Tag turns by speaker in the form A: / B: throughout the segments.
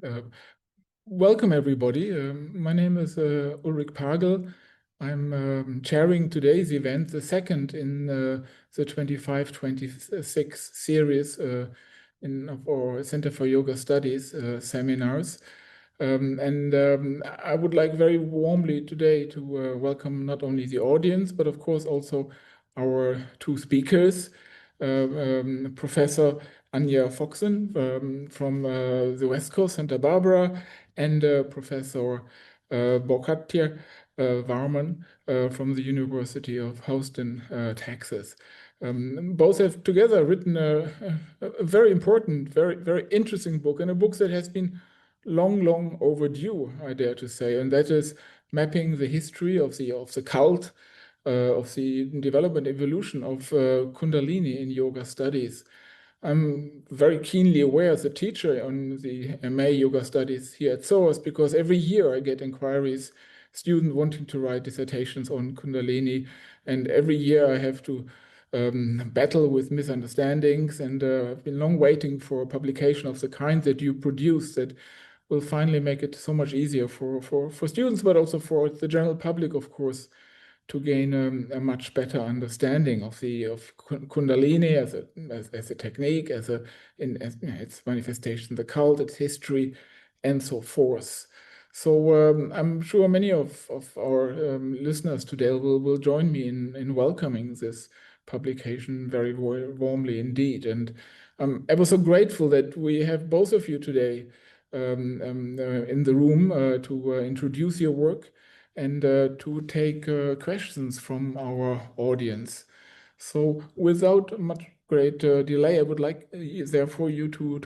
A: Uh, Welcome, everybody. My name is Ulrich Pagel. I'm chairing today's event, the second in the 25-26 series of our Center for Yoga Studies seminars. I would like very warmly today to welcome not only the audience, but of course also our two speakers, Professor Anya Foxen from the West Coast, Santa Barbara, and Professor Borkataky-Varma from the University of Houston, Texas. Both have together written a very important, very interesting book, and a book that has been long overdue, I dare to say, and that is mapping the history of the cult, of the development evolution of Kundalini in yoga studies. I'm very keenly aware as a teacher on the MA Yoga Studies here at SOAS, because every year I get inquiries, students wanting to write dissertations on Kundalini, and every year I have to battle with misunderstandings, and I've been long waiting for a publication of the kind that you produce that will finally make it so much easier for students, but also for the general public, of course, to gain a much better understanding of Kundalini as a technique, as its manifestation, the cult, its history, and so forth. So I'm sure many of our listeners today will join me in welcoming this publication very warmly indeed. And I'm ever so grateful that we have both of you today in the room to introduce your work and to take questions from our audience. So without much great delay, I would like therefore you to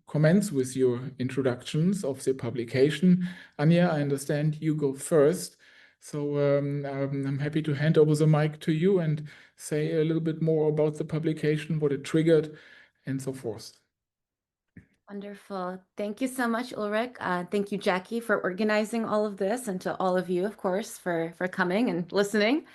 A: commence with your introductions of the publication. Anya, I understand you go first. So I'm happy to hand over the mic to you and say a little bit more about the publication, what it triggered, and so forth.
B: Wonderful. Thank you so much, Ulrich. Thank you, Jackie, for organizing all of this, and to all of you, of course, for coming and listening.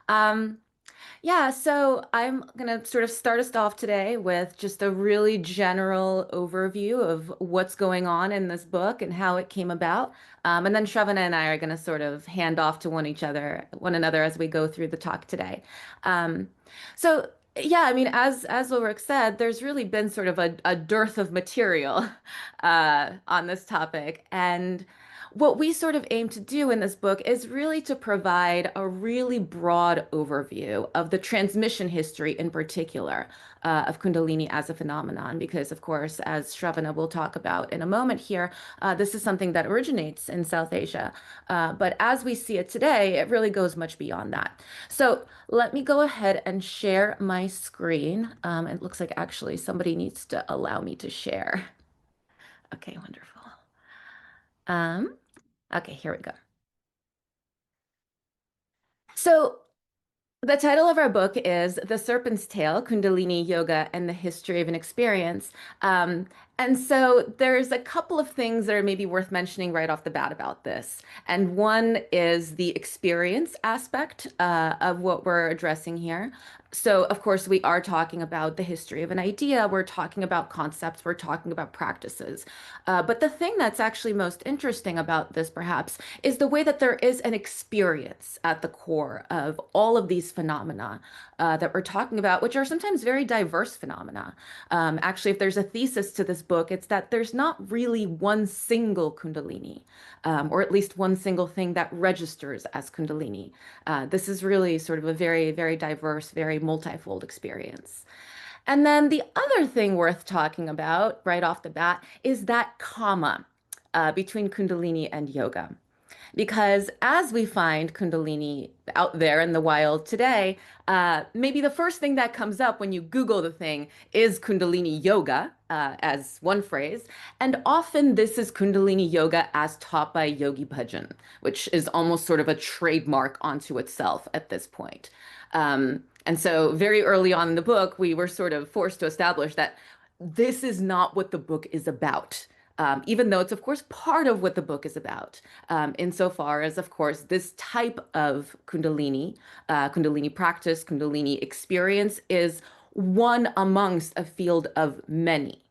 B: Yeah, so I'm going to sort of start us off today with just a really general overview of what's going on in this book and how it came about. And then Sravana and I are going to sort of hand off to one another as we go through the talk today. So yeah, I mean, as Ulrich said, there's really been sort of a dearth of material on this topic. And what we sort of aim to do in this book is really to provide a really broad overview of the transmission history in particular of Kundalini as a phenomenon, because of course, as Sravana will talk about in a moment here, this is something that originates in South Asia. But as we see it today, it really goes much beyond that. So let me go ahead and share my screen. It looks like actually somebody needs to allow me to share. Okay, wonderful. Okay, here we go. So the title of our book is The Serpent's Tail, Kundalini Yoga and the History of an Experience. And so there's a couple of things that are maybe worth mentioning right off the bat about this. And one is the experience aspect of what we're addressing here. So, of course, we are talking about the history of an idea. We're talking about concepts. We're talking about practices. But the thing that's actually most interesting about this, perhaps, is the way that there is an experience at the core of all of these phenomena that we're talking about, which are sometimes very diverse phenomena. Actually, if there's a thesis to this book, it's that there's not really one single Kundalini, or at least one single thing that registers as Kundalini. This is really sort of a very diverse, very multifold experience. And then the other thing worth talking about right off the bat is that comma between Kundalini and yoga. Because as we find Kundalini out there in the wild today, maybe the first thing that comes up when you Google the thing is Kundalini yoga, as one phrase. And often this is Kundalini yoga as taught by Yogi Bhajan, which is almost sort of a trademark onto itself at this point. And so very early on in the book, we were sort of forced to establish that this is not what the book is about. Even though it's, of course, part of what the book is about, insofar as, of course, this type of Kundalini, Kundalini practice, Kundalini experience is one amongst a field of many.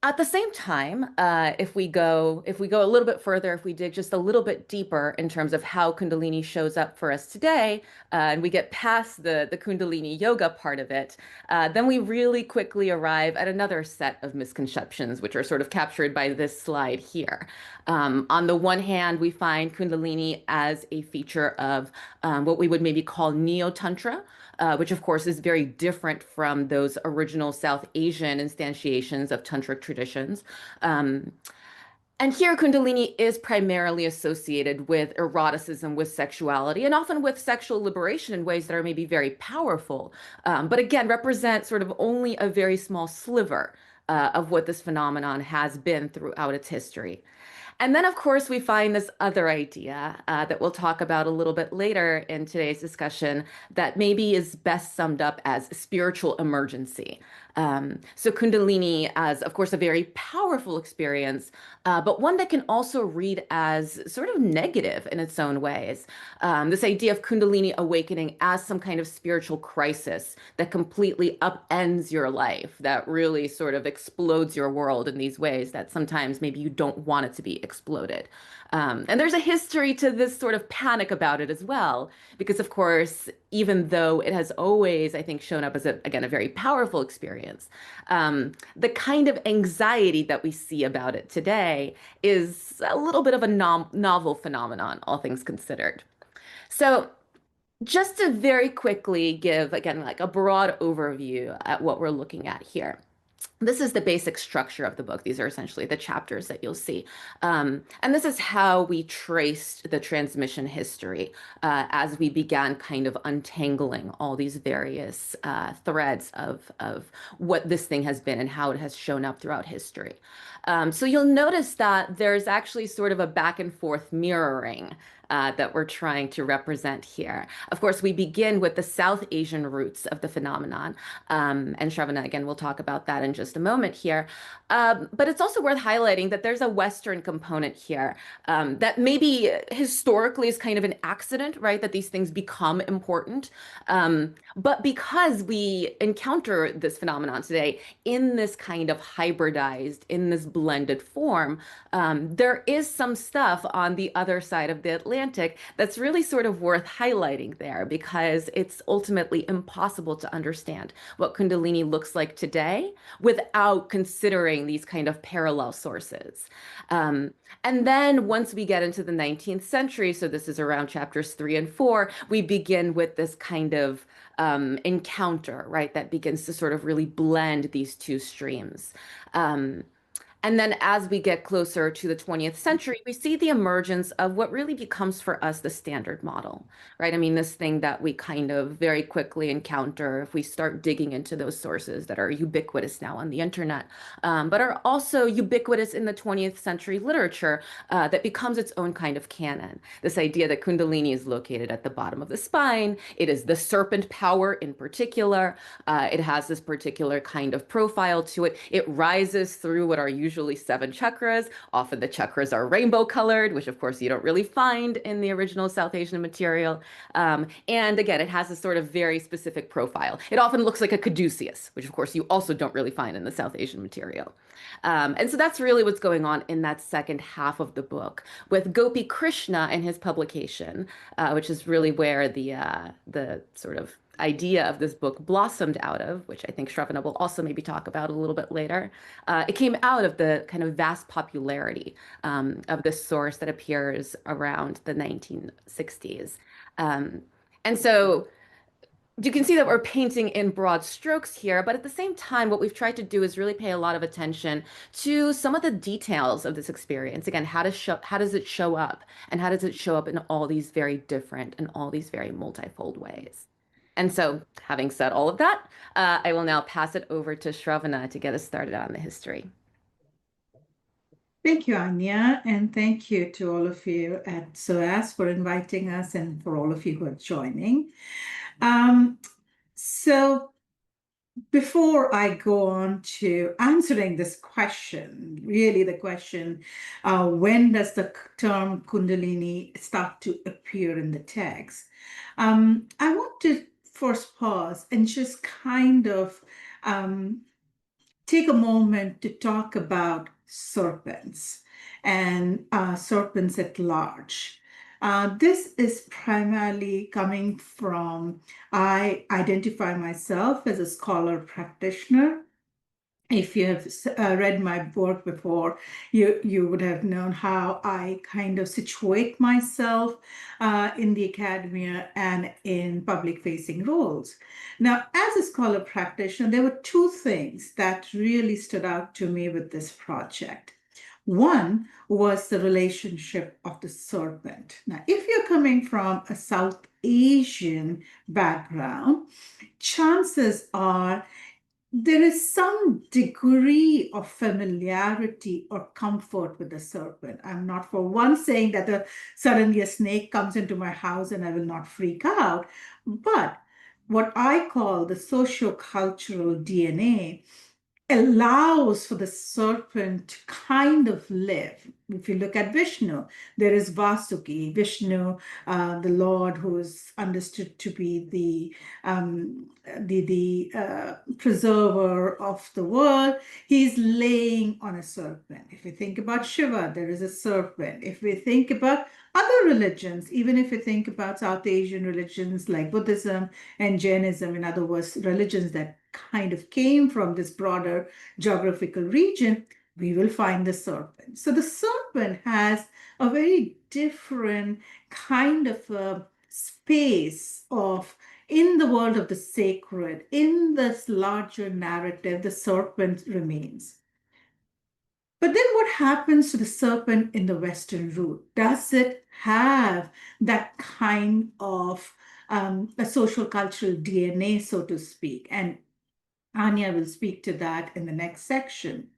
B: At the same time, if we go a little bit further, if we dig just a little bit deeper in terms of how Kundalini shows up for us today, and we get past the Kundalini yoga part of it, then we really quickly arrive at another set of misconceptions, which are sort of captured by this slide here. On the one hand, we find Kundalini as a feature of what we would maybe call neo-tantra, which of course is very different from those original South Asian instantiations of tantric traditions. And here, Kundalini is primarily associated with eroticism, with sexuality, and often with sexual liberation in ways that are maybe very powerful, but again, represent sort of only a very small sliver of what this phenomenon has been throughout its history. And then, of course, we find this other idea that we'll talk about a little bit later in today's discussion that maybe is best summed up as spiritual emergency. So Kundalini as, of course, a very powerful experience, but one that can also read as sort of negative in its own ways. This idea of Kundalini awakening as some kind of spiritual crisis that completely upends your life, that really sort of explodes your world in these ways that sometimes maybe you don't want it to be exploded. And there's a history to this sort of panic about it as well, because of course, even though it has always, I think, shown up as, again, a very powerful experience, the kind of anxiety that we see about it today is a little bit of a novel phenomenon, all things considered. So just to very quickly give, again, like a broad overview at what we're looking at here. This is the basic structure of the book. These are essentially the chapters that you'll see. And this is how we traced the transmission history as we began kind of untangling all these various threads of what this thing has been and how it has shown up throughout history. So you'll notice that there's actually sort of a back and forth mirroring that we're trying to represent here. Of course, we begin with the South Asian roots of the phenomenon. And Sravana, again, we'll talk about that in just a moment here. But it's also worth highlighting that there's a Western component here that maybe historically is kind of an accident, right? That these things become important. But because we encounter this phenomenon today in this kind of hybridized, in this blended form, there is some stuff on the other side of the Atlantic that's really sort of worth highlighting there, because it's ultimately impossible to understand what Kundalini looks like today without considering these kind of parallel sources. And then once we get into the 19th century, so this is around chapters 3 and 4, we begin with this kind of encounter, right, that begins to sort of really blend these two streams. And then as we get closer to the 20th century, we see the emergence of what really becomes for us the standard model, right? I mean, this thing that we kind of very quickly encounter if we start digging into those sources that are ubiquitous now on the internet, but are also ubiquitous in the 20th century literature that becomes its own kind of canon. This idea that Kundalini is located at the bottom of the spine. It is the serpent power in particular. It has this particular kind of profile to it. It rises through what are usually 7 chakras. Often the chakras are rainbow colored, which of course you don't really find in the original South Asian material. And again, it has a sort of very specific profile. It often looks like a caduceus, which of course you also don't really find in the South Asian material. And so that's really what's going on in that second half of the book with Gopi Krishna and his publication, which is really where the sort of idea of this book blossomed out of, which I think Sravana will also maybe talk about a little bit later. It came out of the kind of vast popularity of this source that appears around the 1960s. And so you can see that we're painting in broad strokes here, but at the same time, what we've tried to do is really pay a lot of attention to some of the details of this experience. Again, how does it show up? And how does it show up in all these very different and all these very multifold ways? And so, having said all of that, I will now pass it over to Sravana to get us started on the history.
C: Thank you, Anya, and thank you to all of you at SOAS for inviting us and for all of you who are joining. So before I go on to answering this question, really the question, when does the term Kundalini start to appear in the text? I want to first pause and just kind of take a moment to talk about serpents and serpents at large. This is primarily coming from, I identify myself as a scholar practitioner. If you have read my work before, you would have known how I kind of situate myself in the academia and in public-facing roles. Now, as a scholar practitioner, there were two things that really stood out to me with this project. One was the relationship of the serpent. Now, if you're coming from a South Asian background, chances are there is some degree of familiarity or comfort with the serpent. I'm not for one saying that suddenly a snake comes into my house and I will not freak out, but what I call the socio-cultural DNA allows for the serpent to kind of live. If you look at Vishnu, there is Vasuki, Vishnu, the Lord who is understood to be the preserver of the world. He's laying on a serpent. If we think about Shiva, there is a serpent. If we think about other religions, even if we think about South Asian religions like Buddhism and Jainism, in other words, religions that kind of came from this broader geographical region, we will find the serpent. So the serpent has a very different kind of a space of, in the world of the sacred, in this larger narrative, the serpent remains. But then what happens to the serpent in the Western root? Does it have that kind of a social cultural DNA, so to speak? And Anya will speak to that in the next section.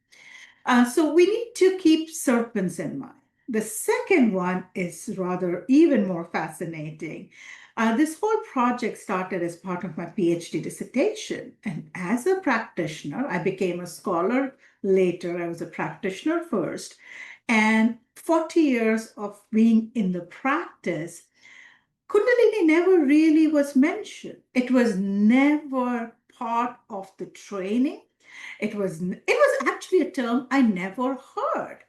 C: So we need to keep serpents in mind. The second one is rather even more fascinating. This whole project started as part of my PhD dissertation. And as a practitioner, I became a scholar later. I was a practitioner first. And 40 years of being in the practice, Kundalini never really was mentioned. It was never part of the training. It was actually a term I never heard.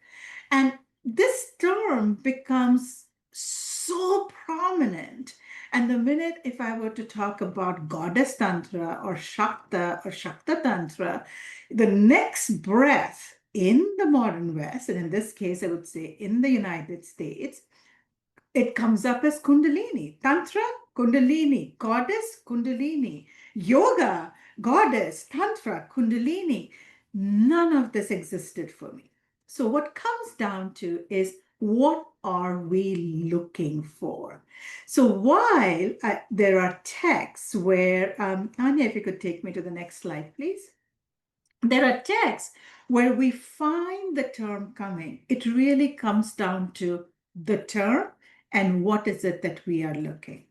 C: And this term becomes so prominent. And the minute, if I were to talk about goddess tantra or Shakta tantra, the next breath in the modern West, and in this case, I would say in the United States, it comes up as Kundalini. Tantra, Kundalini. Goddess, Kundalini. Yoga, goddess, Tantra, Kundalini. None of this existed for me. So what comes down to is, what are we looking for? So while there are texts where, Anya, if you could take me to the next slide, please. There are texts where we find the term coming. It really comes down to the term and what is it that we are looking.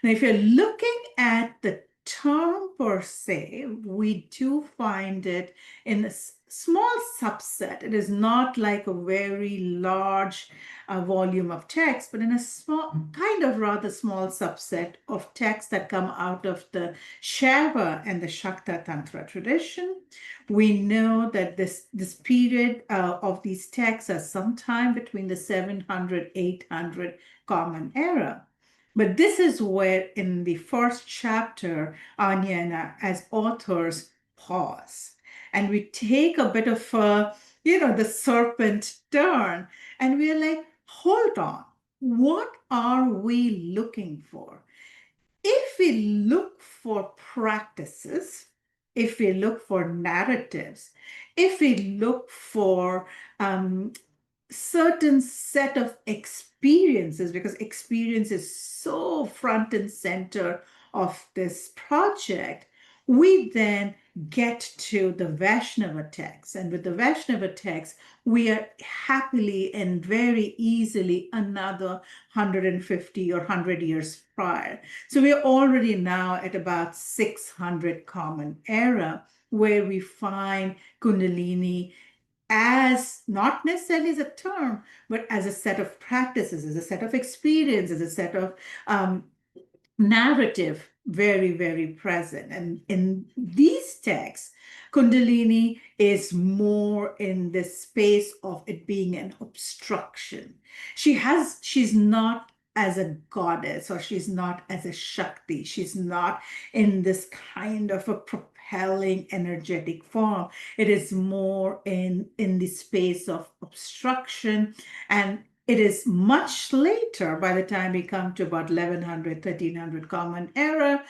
C: Now, if you're looking at the term per se, we do find it in a small subset. It is not like a very large volume of text, but in a small, kind of rather small subset of texts that come out of the Shaiva and the Shakta Tantra tradition. We know that this period of these texts are sometime between the 700, 800 Common Era. But this is where in the first chapter, Anya and I, as authors, pause. And we take a bit of the serpent turn, and we're like, hold on, what are we looking for? If we look for practices, if we look for narratives, if we look for certain set of experiences, because experience is so front and center of this project, we then get to the Vaishnava text. And with the Vaishnava text, we are happily and very easily another 150 or 100 years prior. So we are already now at about 600 Common Era, where we find Kundalini as not necessarily as a term, but as a set of practices, as a set of experience, as a set of narrative very, very present. And in these texts, Kundalini is more in the space of it being an obstruction. She's not as a goddess, or she's not as a Shakti. She's not in this kind of a propelling energetic form. It is more in the space of obstruction, and it is much later, by the time we come to about 1100, 1300 Common Era,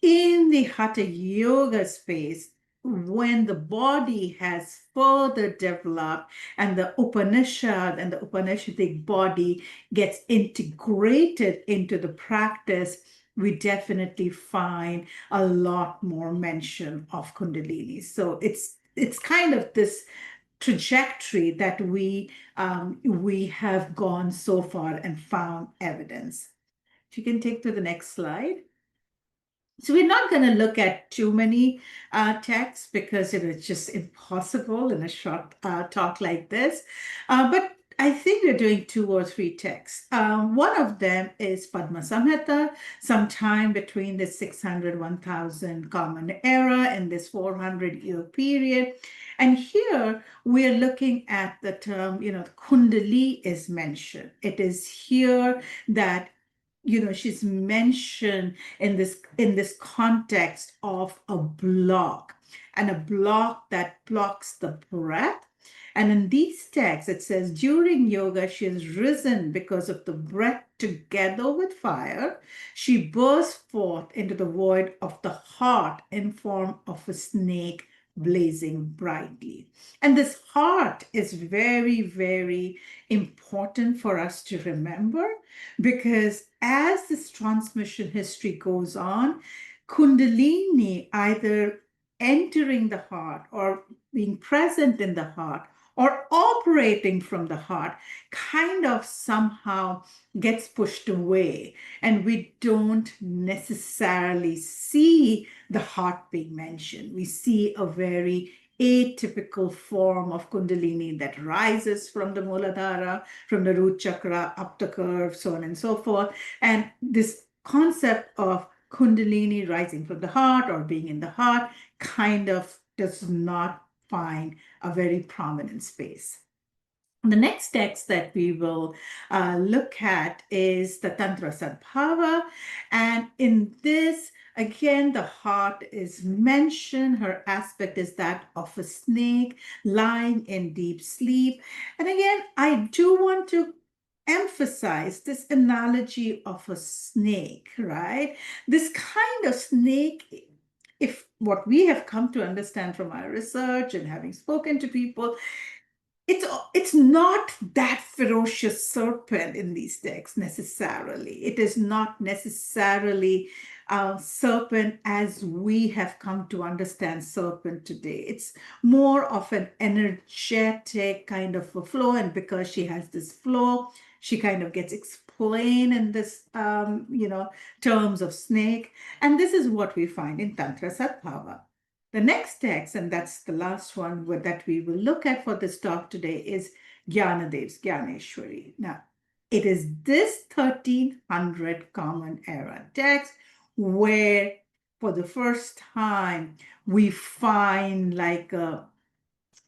C: in the Hatha Yoga space, when the body has further developed and the Upanishad and the Upanishadic body gets integrated into the practice, we definitely find a lot more mention of Kundalini. So it's kind of this trajectory that we have gone so far and found evidence. If you can take to the next slide. So we're not going to look at too many texts because it's just impossible in a short talk like this. But I think we're doing 2 or 3 texts. One of them is Padma Samhita, sometime between the 600-1000 Common Era and this 400-year period. And here we're looking at the term, Kundalini is mentioned. It is here that she's mentioned in this context of a block, and a block that blocks the breath. And in these texts, it says, during yoga, she has risen because of the breath together with fire. She bursts forth into the void of the heart in form of a snake blazing brightly. And this heart is very, very important for us to remember, because as this transmission history goes on, Kundalini either entering the heart or being present in the heart or operating from the heart kind of somehow gets pushed away, and we don't necessarily see the heart being mentioned. We see a very atypical form of Kundalini that rises from the Muladhara, from the root chakra, up the curve, so on and so forth. And this concept of Kundalini rising from the heart or being in the heart kind of does not find a very prominent space. The next text that we will look at is the Tantra Sadbhava. And in this, again, the heart is mentioned. Her aspect is that of a snake lying in deep sleep. And again, I do want to emphasize this analogy of a snake, right? This kind of snake, if what we have come to understand from our research and having spoken to people, it's not that ferocious serpent in these texts necessarily. It is not necessarily serpent as we have come to understand serpent today. It's more of an energetic kind of a flow, and because she has this flow, she kind of gets explained in this, terms of snake. And this is what we find in Tantra Sadbhava. The next text, and that's the last one that we will look at for this talk today, is Gyanadev's Gyaneshwari. Now, it is this 1300 Common Era text where, for the first time, we find like a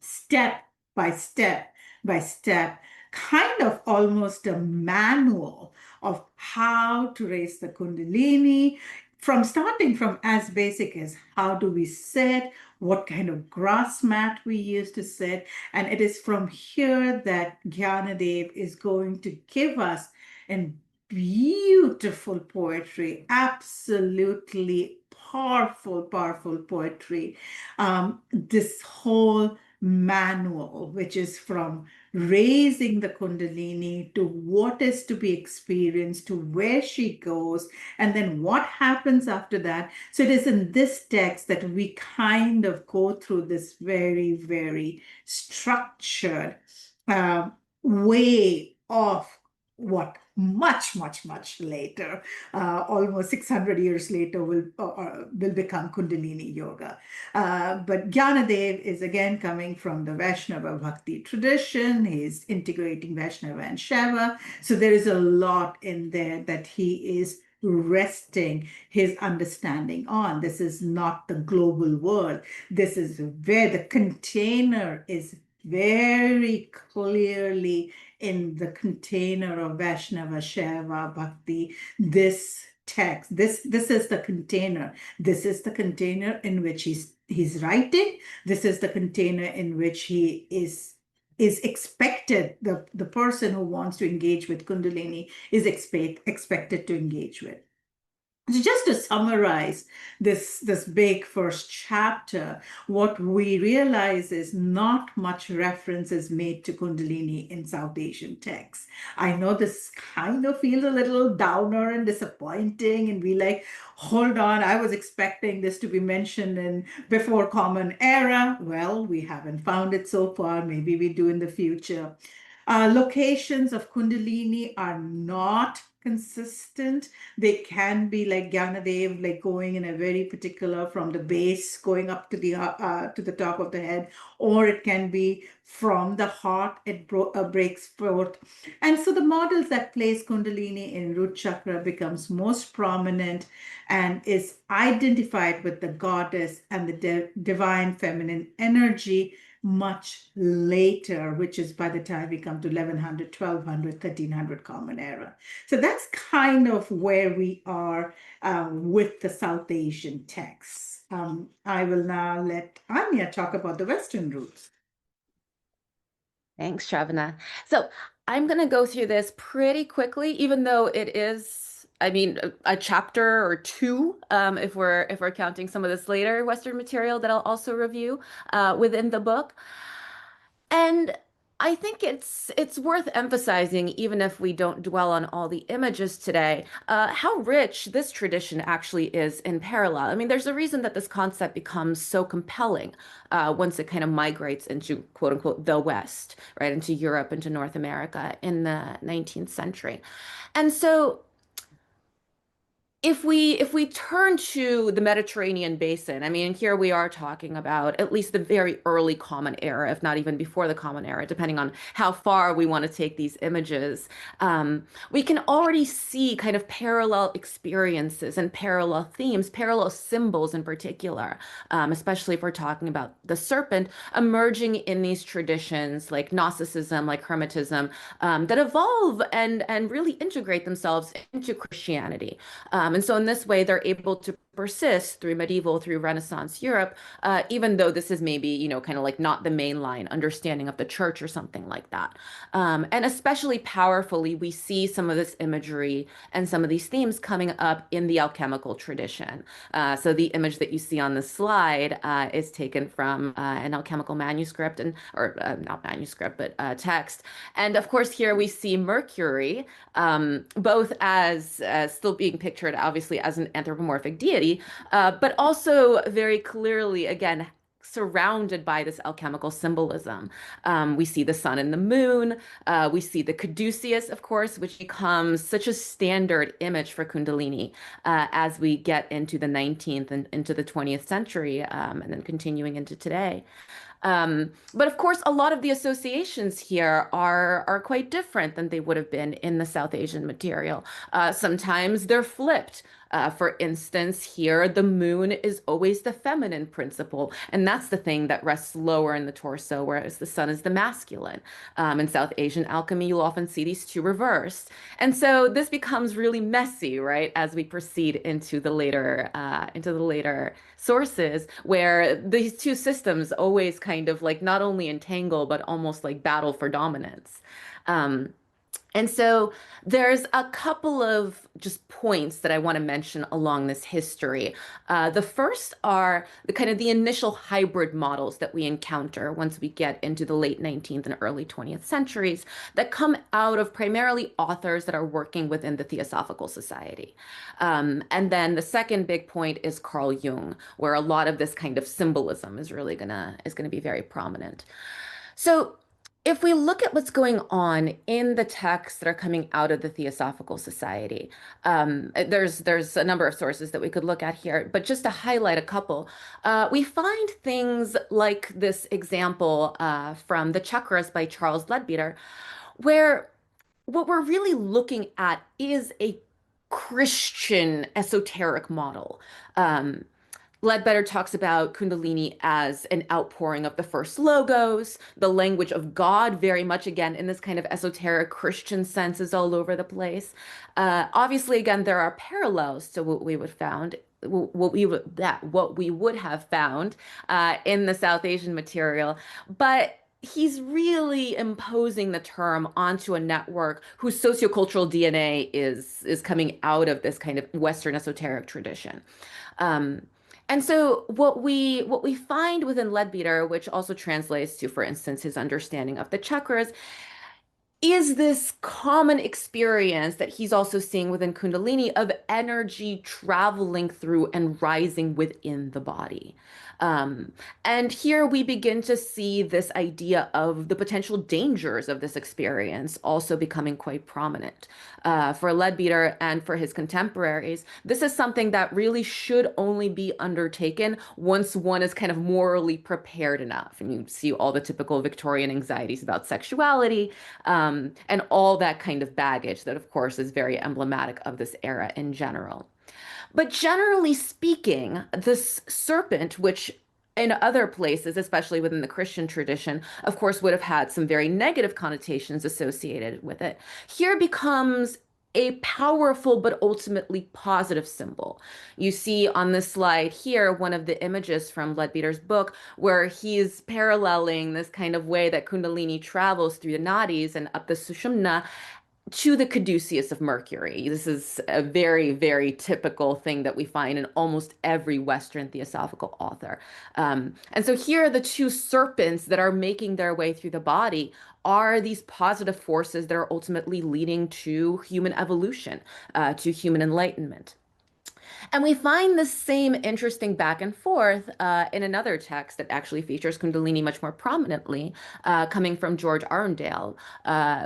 C: step by step by step, kind of almost a manual of how to raise the Kundalini, starting from as basic as how do we sit, what kind of grass mat we use to sit. And it is from here that Gyanadev is going to give us in beautiful poetry, absolutely powerful poetry, this whole manual, which is from raising the Kundalini to what is to be experienced, to where she goes, and then what happens after that. So it is in this text that we kind of go through this very, very structured way of what much later, almost 600 years later, will become Kundalini Yoga. But Gyanadev is again coming from the Vaishnava Bhakti tradition. He's integrating Vaishnava and Shaiva. So there is a lot in there that he is resting his understanding on. This is not the global world. This is where the container is very clearly in the container of Vaishnava Shaiva Bhakti. This text, this is the container. This is the container in which he's writing. This is the container in which he is expected, the person who wants to engage with Kundalini is expected to engage with. So just to summarize this big first chapter, what we realize is not much reference is made to Kundalini in South Asian texts. I know this kind of feels a little downer and disappointing, and we like, hold on, I was expecting this to be mentioned in before Common Era. Well, we haven't found it so far. Maybe we do in the future. Locations of Kundalini are not consistent. They can be like Gyanadev, like going in a very particular from the base, going up to the top of the head, or it can be from the heart, it breaks forth. And so the models that place Kundalini in root chakra becomes most prominent and is identified with the goddess and the divine feminine energy much later, which is by the time we come to 1100, 1200, 1300 Common Era. So that's kind of where we are with the South Asian texts. I will now let Anya talk about the Western roots.
B: Thanks, Sravana. So I'm going to go through this pretty quickly, even though it is, I mean, a chapter or two, if we're counting some of this later Western material that I'll also review within the book. And I think it's worth emphasizing, even if we don't dwell on all the images today, how rich this tradition actually is in parallel. I mean, there's a reason that this concept becomes so compelling once it kind of migrates into, quote unquote, the West, right, into Europe, into North America in the 19th century. And so if we turn to the Mediterranean basin, I mean, here we are talking about at least the very early Common Era, if not even before the Common Era, depending on how far we want to take these images. We can already see kind of parallel experiences and parallel themes, parallel symbols in particular, especially if we're talking about the serpent emerging in these traditions like Gnosticism, like Hermetism, that evolve and really integrate themselves into Christianity. And so in this way, they're able to persist through medieval, through Renaissance Europe, even though this is maybe, you know, kind of like not the mainline understanding of the church or something like that. And especially powerfully, we see some of this imagery and some of these themes coming up in the alchemical tradition. So the image that you see on the slide is taken from an alchemical manuscript, or not manuscript, but text. And of course, here we see Mercury, both as still being pictured, obviously, as an anthropomorphic deity, but also very clearly, again, surrounded by this alchemical symbolism. We see the sun and the moon. We see the caduceus, of course, which becomes such a standard image for Kundalini as we get into the 19th and into the 20th century, and then continuing into today. But of course, a lot of the associations here are quite different than they would have been in the South Asian material. Sometimes they're flipped. For instance, here, the moon is always the feminine principle, and that's the thing that rests lower in the torso, whereas the sun is the masculine. In South Asian alchemy, you'll often see these two reversed. And so this becomes really messy, right, as we proceed into the later sources, where these two systems always kind of like not only entangle, but almost like battle for dominance. And so there's a couple of just points that I want to mention along this history. The first are the kind of the initial hybrid models that we encounter once we get into the late 19th and early 20th centuries that come out of primarily authors that are working within the Theosophical Society. And then the second big point is Carl Jung, where a lot of this kind of symbolism is really gonna be very prominent. So if we look at what's going on in the texts that are coming out of the Theosophical Society, there's a number of sources that we could look at here, but just to highlight a couple, we find things like this example from The Chakras by Charles Leadbeater, where what we're really looking at is a Christian esoteric model. Ledbetter talks about Kundalini as an outpouring of the first logos. The language of God, very much again in this kind of esoteric Christian sense, is all over the place. Obviously, again, there are parallels to what we would have found in the South Asian material, but he's really imposing the term onto a network whose sociocultural DNA is coming out of this kind of Western esoteric tradition. And so what we find within Leadbeater, which also translates to, for instance, his understanding of the chakras, is this common experience that he's also seeing within Kundalini of energy traveling through and rising within the body. And here we begin to see this idea of the potential dangers of this experience also becoming quite prominent. For Leadbeater and for his contemporaries, this is something that really should only be undertaken once one is kind of morally prepared enough. And you see all the typical Victorian anxieties about sexuality, and all that kind of baggage that, of course, is very emblematic of this era in general. But generally speaking, this serpent, which in other places, especially within the Christian tradition, of course, would have had some very negative connotations associated with it, here becomes a powerful but ultimately positive symbol. You see on this slide here one of the images from Leadbeater's book where he's paralleling this kind of way that Kundalini travels through the nadis and up the Sushumna to the caduceus of Mercury. This is a very, very typical thing that we find in almost every Western theosophical author. And so here are the two serpents that are making their way through the body are these positive forces that are ultimately leading to human evolution, to human enlightenment. And we find the same interesting back and forth in another text that actually features Kundalini much more prominently, coming from George Arundel,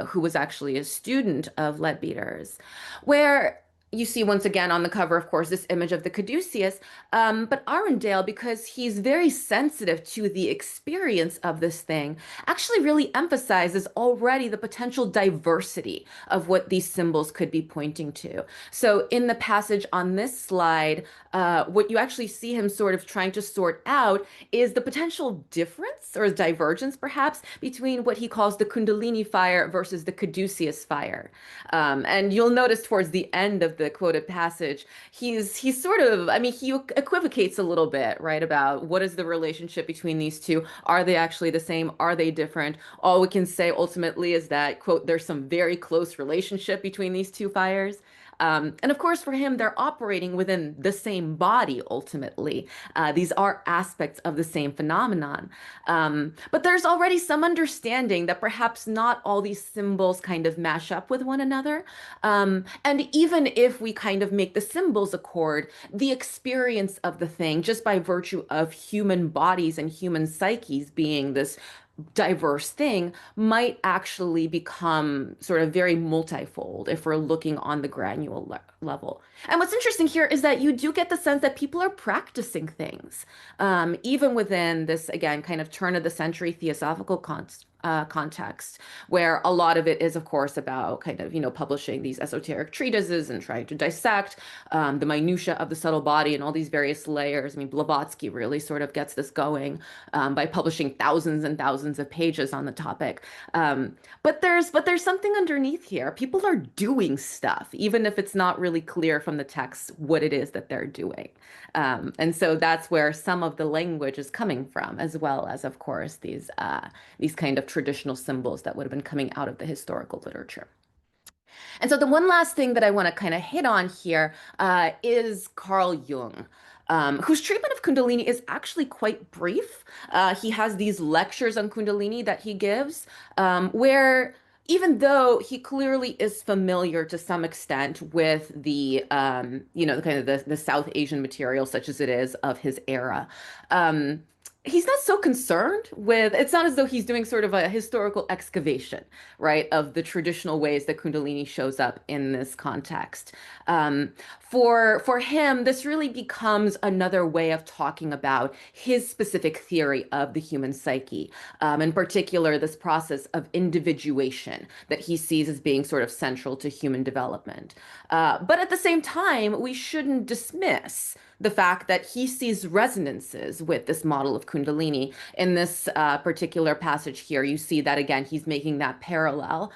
B: who was actually a student of Leadbeater's, where you see once again on the cover, of course, this image of the caduceus, but Arundel, because he's very sensitive to the experience of this thing, actually really emphasizes already the potential diversity of what these symbols could be pointing to. So in the passage on this slide, what you actually see him sort of trying to sort out is the potential difference or divergence, perhaps, between what he calls the Kundalini fire versus the caduceus fire. And you'll notice towards the end of the quoted passage, he's sort of, I mean, he equivocates a little bit, right, about what is the relationship between these two? Are they actually the same? Are they different? All we can say ultimately is that, quote, there's some very close relationship between these two fires. And of course, for him, they're operating within the same body, ultimately. These are aspects of the same phenomenon. But there's already some understanding that perhaps not all these symbols kind of mash up with one another. And even if we kind of make the symbols accord, the experience of the thing, just by virtue of human bodies and human psyches being this diverse thing, might actually become sort of very multifold if we're looking on the granular level. And what's interesting here is that you do get the sense that people are practicing things, even within this, again, kind of turn of the century theosophical context, where a lot of it is, of course, about kind of, publishing these esoteric treatises and trying to dissect the minutia of the subtle body and all these various layers. I mean, Blavatsky really sort of gets this going by publishing thousands and thousands of pages on the topic. But there's something underneath here. People are doing stuff, even if it's not really clear from the text what it is that they're doing. And so that's where some of the language is coming from, as well as, of course, these kind of traditional symbols that would have been coming out of the historical literature. And so the one last thing that I want to kind of hit on here is Carl Jung, whose treatment of Kundalini is actually quite brief. He has these lectures on Kundalini that he gives, where even though he clearly is familiar to some extent with the, kind of the South Asian material, such as it is of his era, he's not so concerned with, it's not as though he's doing sort of a historical excavation, right, of the traditional ways that Kundalini shows up in this context. for him, this really becomes another way of talking about his specific theory of the human psyche, in particular, this process of individuation that he sees as being sort of central to human development. But at the same time, we shouldn't dismiss the fact that he sees resonances with this model of Kundalini. In this particular passage here, you see that again, he's making that parallel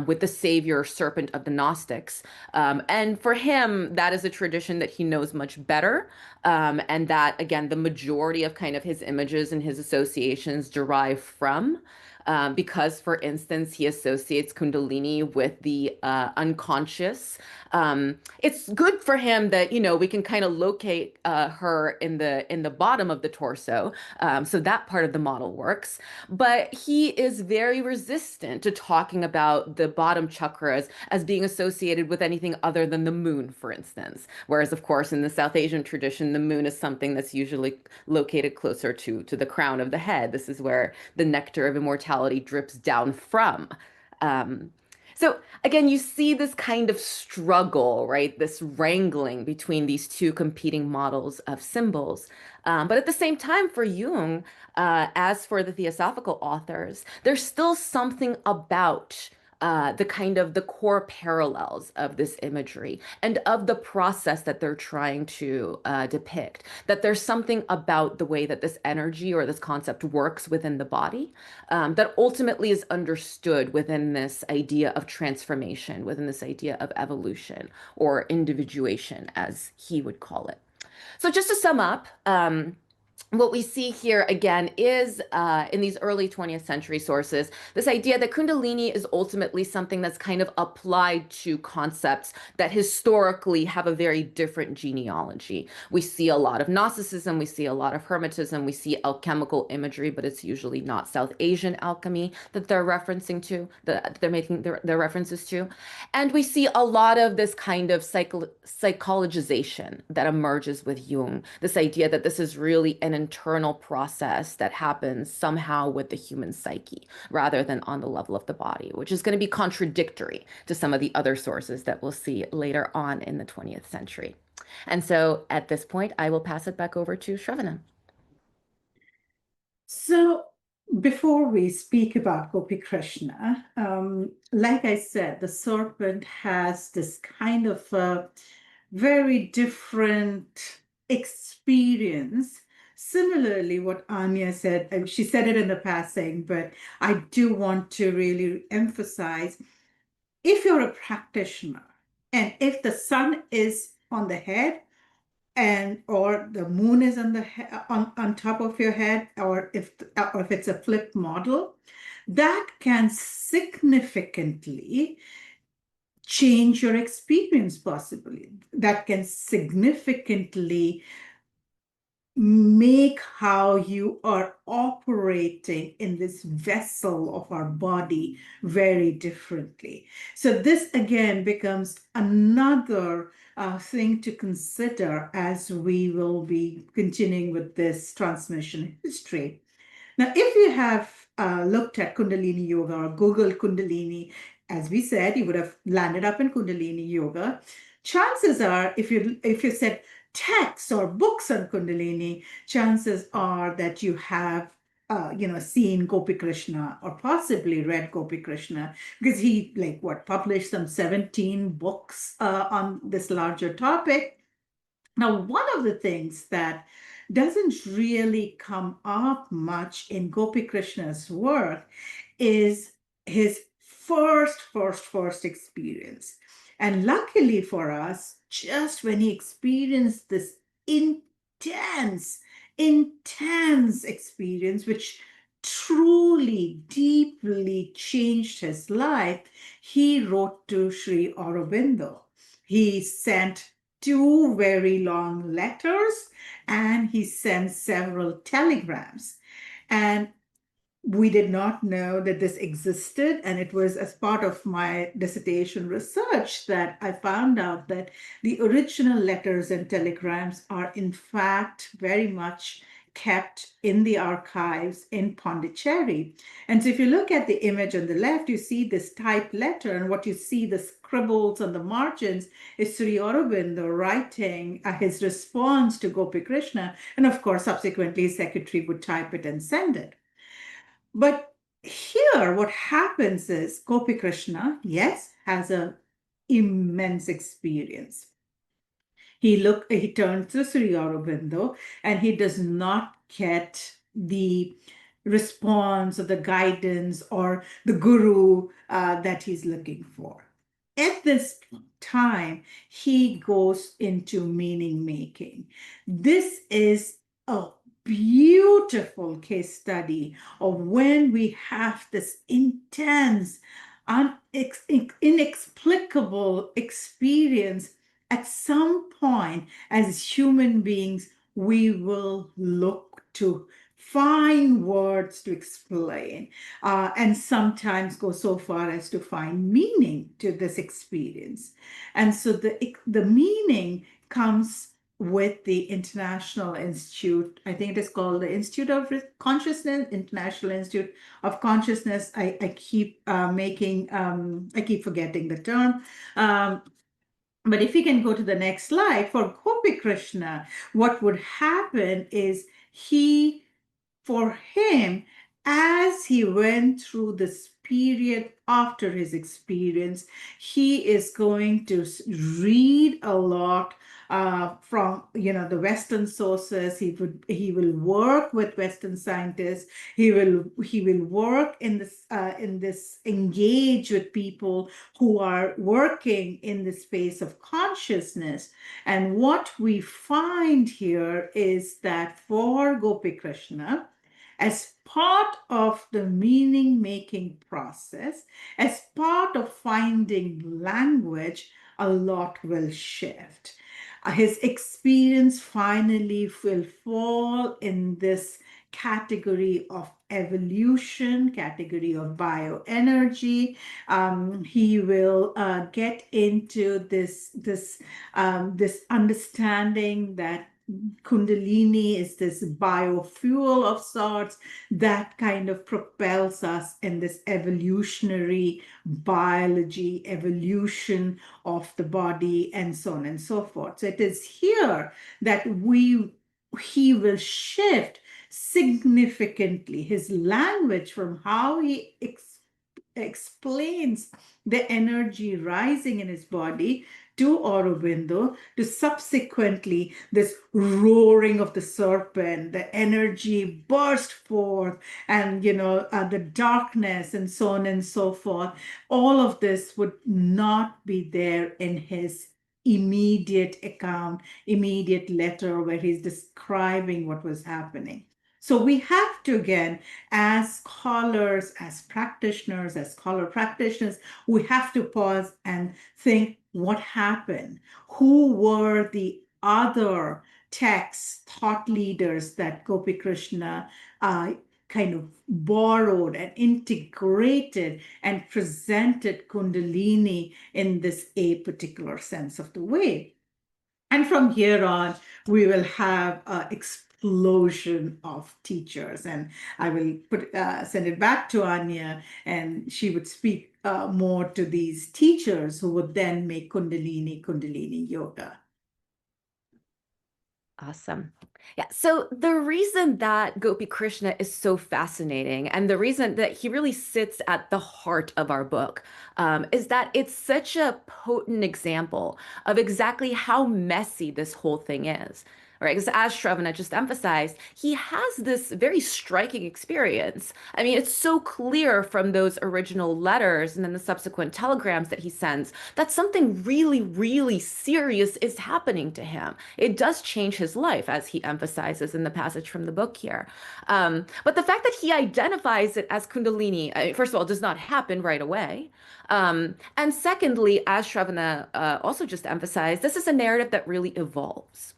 B: with the savior serpent of the Gnostics. And for him, that is a tradition that he knows much better. And that, again, the majority of kind of his images and his associations derive from. Because, for instance, he associates Kundalini with the unconscious. It's good for him that, you know, we can kind of locate her in the bottom of the torso. So that part of the model works. But he is very resistant to talking about the bottom chakras as being associated with anything other than the moon, for instance. Whereas, of course, in the South Asian tradition, the moon is something that's usually located closer to the crown of the head. This is where the nectar of immortality drips down from. So again, you see this kind of struggle, right? This wrangling between these two competing models of symbols. But at the same time, for Jung, as for the theosophical authors, there's still something about the core parallels of this imagery and of the process that they're trying to depict, that there's something about the way that this energy or this concept works within the body that ultimately is understood within this idea of transformation, within this idea of evolution or individuation, as he would call it. So just to sum up, what we see here again is in these early 20th century sources, this idea that Kundalini is ultimately something that's kind of applied to concepts that historically have a very different genealogy. We see a lot of Gnosticism, we see a lot of Hermetism, we see alchemical imagery, but it's usually not South Asian alchemy that they're referencing to, that they're making their references to. And we see a lot of this kind of psychologization that emerges with Jung, this idea that this is really an internal process that happens somehow with the human psyche rather than on the level of the body, which is going to be contradictory to some of the other sources that we'll see later on in the 20th century. And so at this point, I will pass it back over to Sravana.
C: So before we speak about Gopi Krishna, like I said, the serpent has this kind of very different experience. Similarly, what Anya said, and she said it in the passing, but I do want to really emphasize, if you're a practitioner and if the sun is on the head and or the moon is on the on top of your head, or if it's a flipped model, that can significantly change your experience possibly. That can significantly make how you are operating in this vessel of our body very differently. So this again becomes another thing to consider as we will be continuing with this transmission history. Now, if you have looked at Kundalini Yoga or Googled Kundalini, as we said, you would have landed up in Kundalini Yoga. Chances are, if you said texts or books on Kundalini, chances are that you have seen Gopi Krishna or possibly read Gopi Krishna, because he published some 17 books on this larger topic. Now, one of the things that doesn't really come up much in Gopi Krishna's work is his first experience. And luckily for us, just when he experienced this intense experience, which truly, deeply changed his life, he wrote to Sri Aurobindo. He sent 2 very long letters and he sent several telegrams. And we did not know that this existed, and it was as part of my dissertation research that I found out that the original letters and telegrams are in fact very much kept in the archives in Pondicherry. And so if you look at the image on the left, you see this typed letter, and what you see, the scribbles on the margins, is Sri Aurobindo writing his response to Gopi Krishna. And of course, subsequently, his secretary would type it and send it. But here, what happens is Gopi Krishna, yes, has an immense experience. He turns to Sri Aurobindo, and he does not get the response or the guidance or the guru that he's looking for. At this time, he goes into meaning making. This is a beautiful case study of when we have this intense, inexplicable experience. At some point, as human beings, we will look to find words to explain, and sometimes go so far as to find meaning to this experience. And so the meaning comes with the International Institute. I think it is called the Institute of Consciousness, International Institute of Consciousness. I keep forgetting the term. But if we can go to the next slide, for Gopi Krishna, what would happen is for him, as he went through this period after his experience, he is going to read a lot from the Western sources. He will work with Western scientists. He will work in this engage with people who are working in the space of consciousness. And what we find here is that for Gopi Krishna, as part of the meaning-making process, as part of finding language, a lot will shift. His experience finally will fall in this category of evolution, category of bioenergy. He will get into this understanding that Kundalini is this biofuel of sorts that kind of propels us in this evolutionary biology, evolution of the body, and so on and so forth. So it is here that he will shift significantly his language from how he explains the energy rising in his body to Aurobindo, to subsequently this roaring of the serpent, the energy burst forth, and the darkness, and so on and so forth. All of this would not be there in his immediate account, immediate letter where he's describing what was happening. So we have to, again, as scholars, as practitioners, as scholar practitioners, we have to pause and think, what happened? Who were the other texts, thought leaders that Gopi Krishna kind of borrowed and integrated and presented Kundalini in this a particular sense of the way? And from here on, we will have an explosion of teachers. And I will send it back to Anya, and she would speak more to these teachers who would then make Kundalini yoga.
B: Awesome. Yeah. So the reason that Gopi Krishna is so fascinating, and the reason that he really sits at the heart of our book, is that it's such a potent example of exactly how messy this whole thing is. Right? Because as Sravana just emphasized, he has this very striking experience. I mean, it's so clear from those original letters and then the subsequent telegrams that he sends that something really, really serious is happening to him. It does change his life, as he emphasizes in the passage from the book here. But the fact that he identifies it as Kundalini, first of all, does not happen right away. And secondly, as Sravana also just emphasized, this is a narrative that really evolves.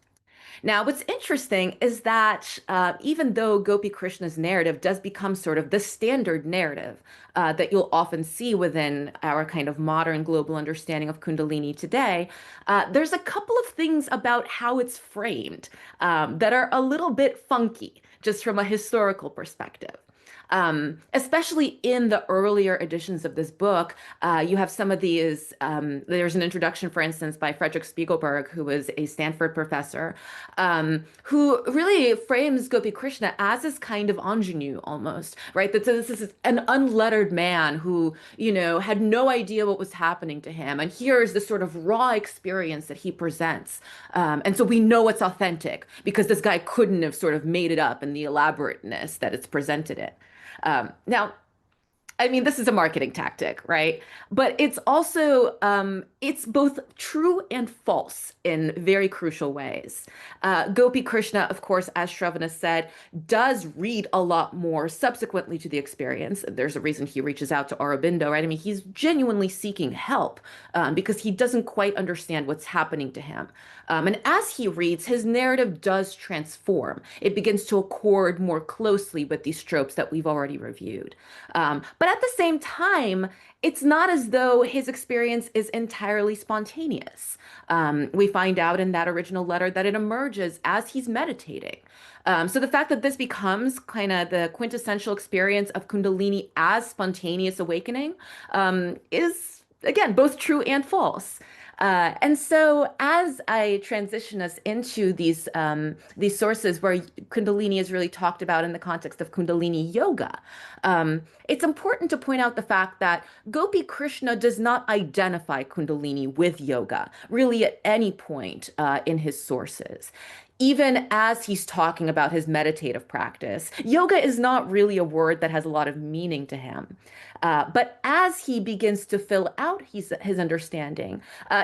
B: Now, what's interesting is that even though Gopi Krishna's narrative does become sort of the standard narrative that you'll often see within our kind of modern global understanding of Kundalini today, there's a couple of things about how it's framed that are a little bit funky, just from a historical perspective. Especially in the earlier editions of this book, you have some of these. There's an introduction, for instance, by Frederick Spiegelberg, who was a Stanford professor, who really frames Gopi Krishna as this kind of ingenue almost, right? That this is an unlettered man who, had no idea what was happening to him. And here's the sort of raw experience that he presents. And so we know it's authentic because this guy couldn't have sort of made it up in the elaborateness that it's presented it. Now, I mean, this is a marketing tactic, right? But it's also, it's both true and false in very crucial ways. Gopi Krishna, of course, as Sravana said, does read a lot more subsequently to the experience. There's a reason he reaches out to Aurobindo, right? I mean, he's genuinely seeking help because he doesn't quite understand what's happening to him. And as he reads, his narrative does transform. It begins to accord more closely with these tropes that we've already reviewed. But at the same time, it's not as though his experience is entirely spontaneous. We find out in that original letter that it emerges as he's meditating. So the fact that this becomes kind of the quintessential experience of Kundalini as spontaneous awakening is, again, both true and false. And so as I transition us into these sources where Kundalini is really talked about in the context of Kundalini yoga, it's important to point out the fact that Gopi Krishna does not identify Kundalini with yoga, really at any point in his sources. Even as he's talking about his meditative practice, yoga is not really a word that has a lot of meaning to him. But as he begins to fill out his understanding,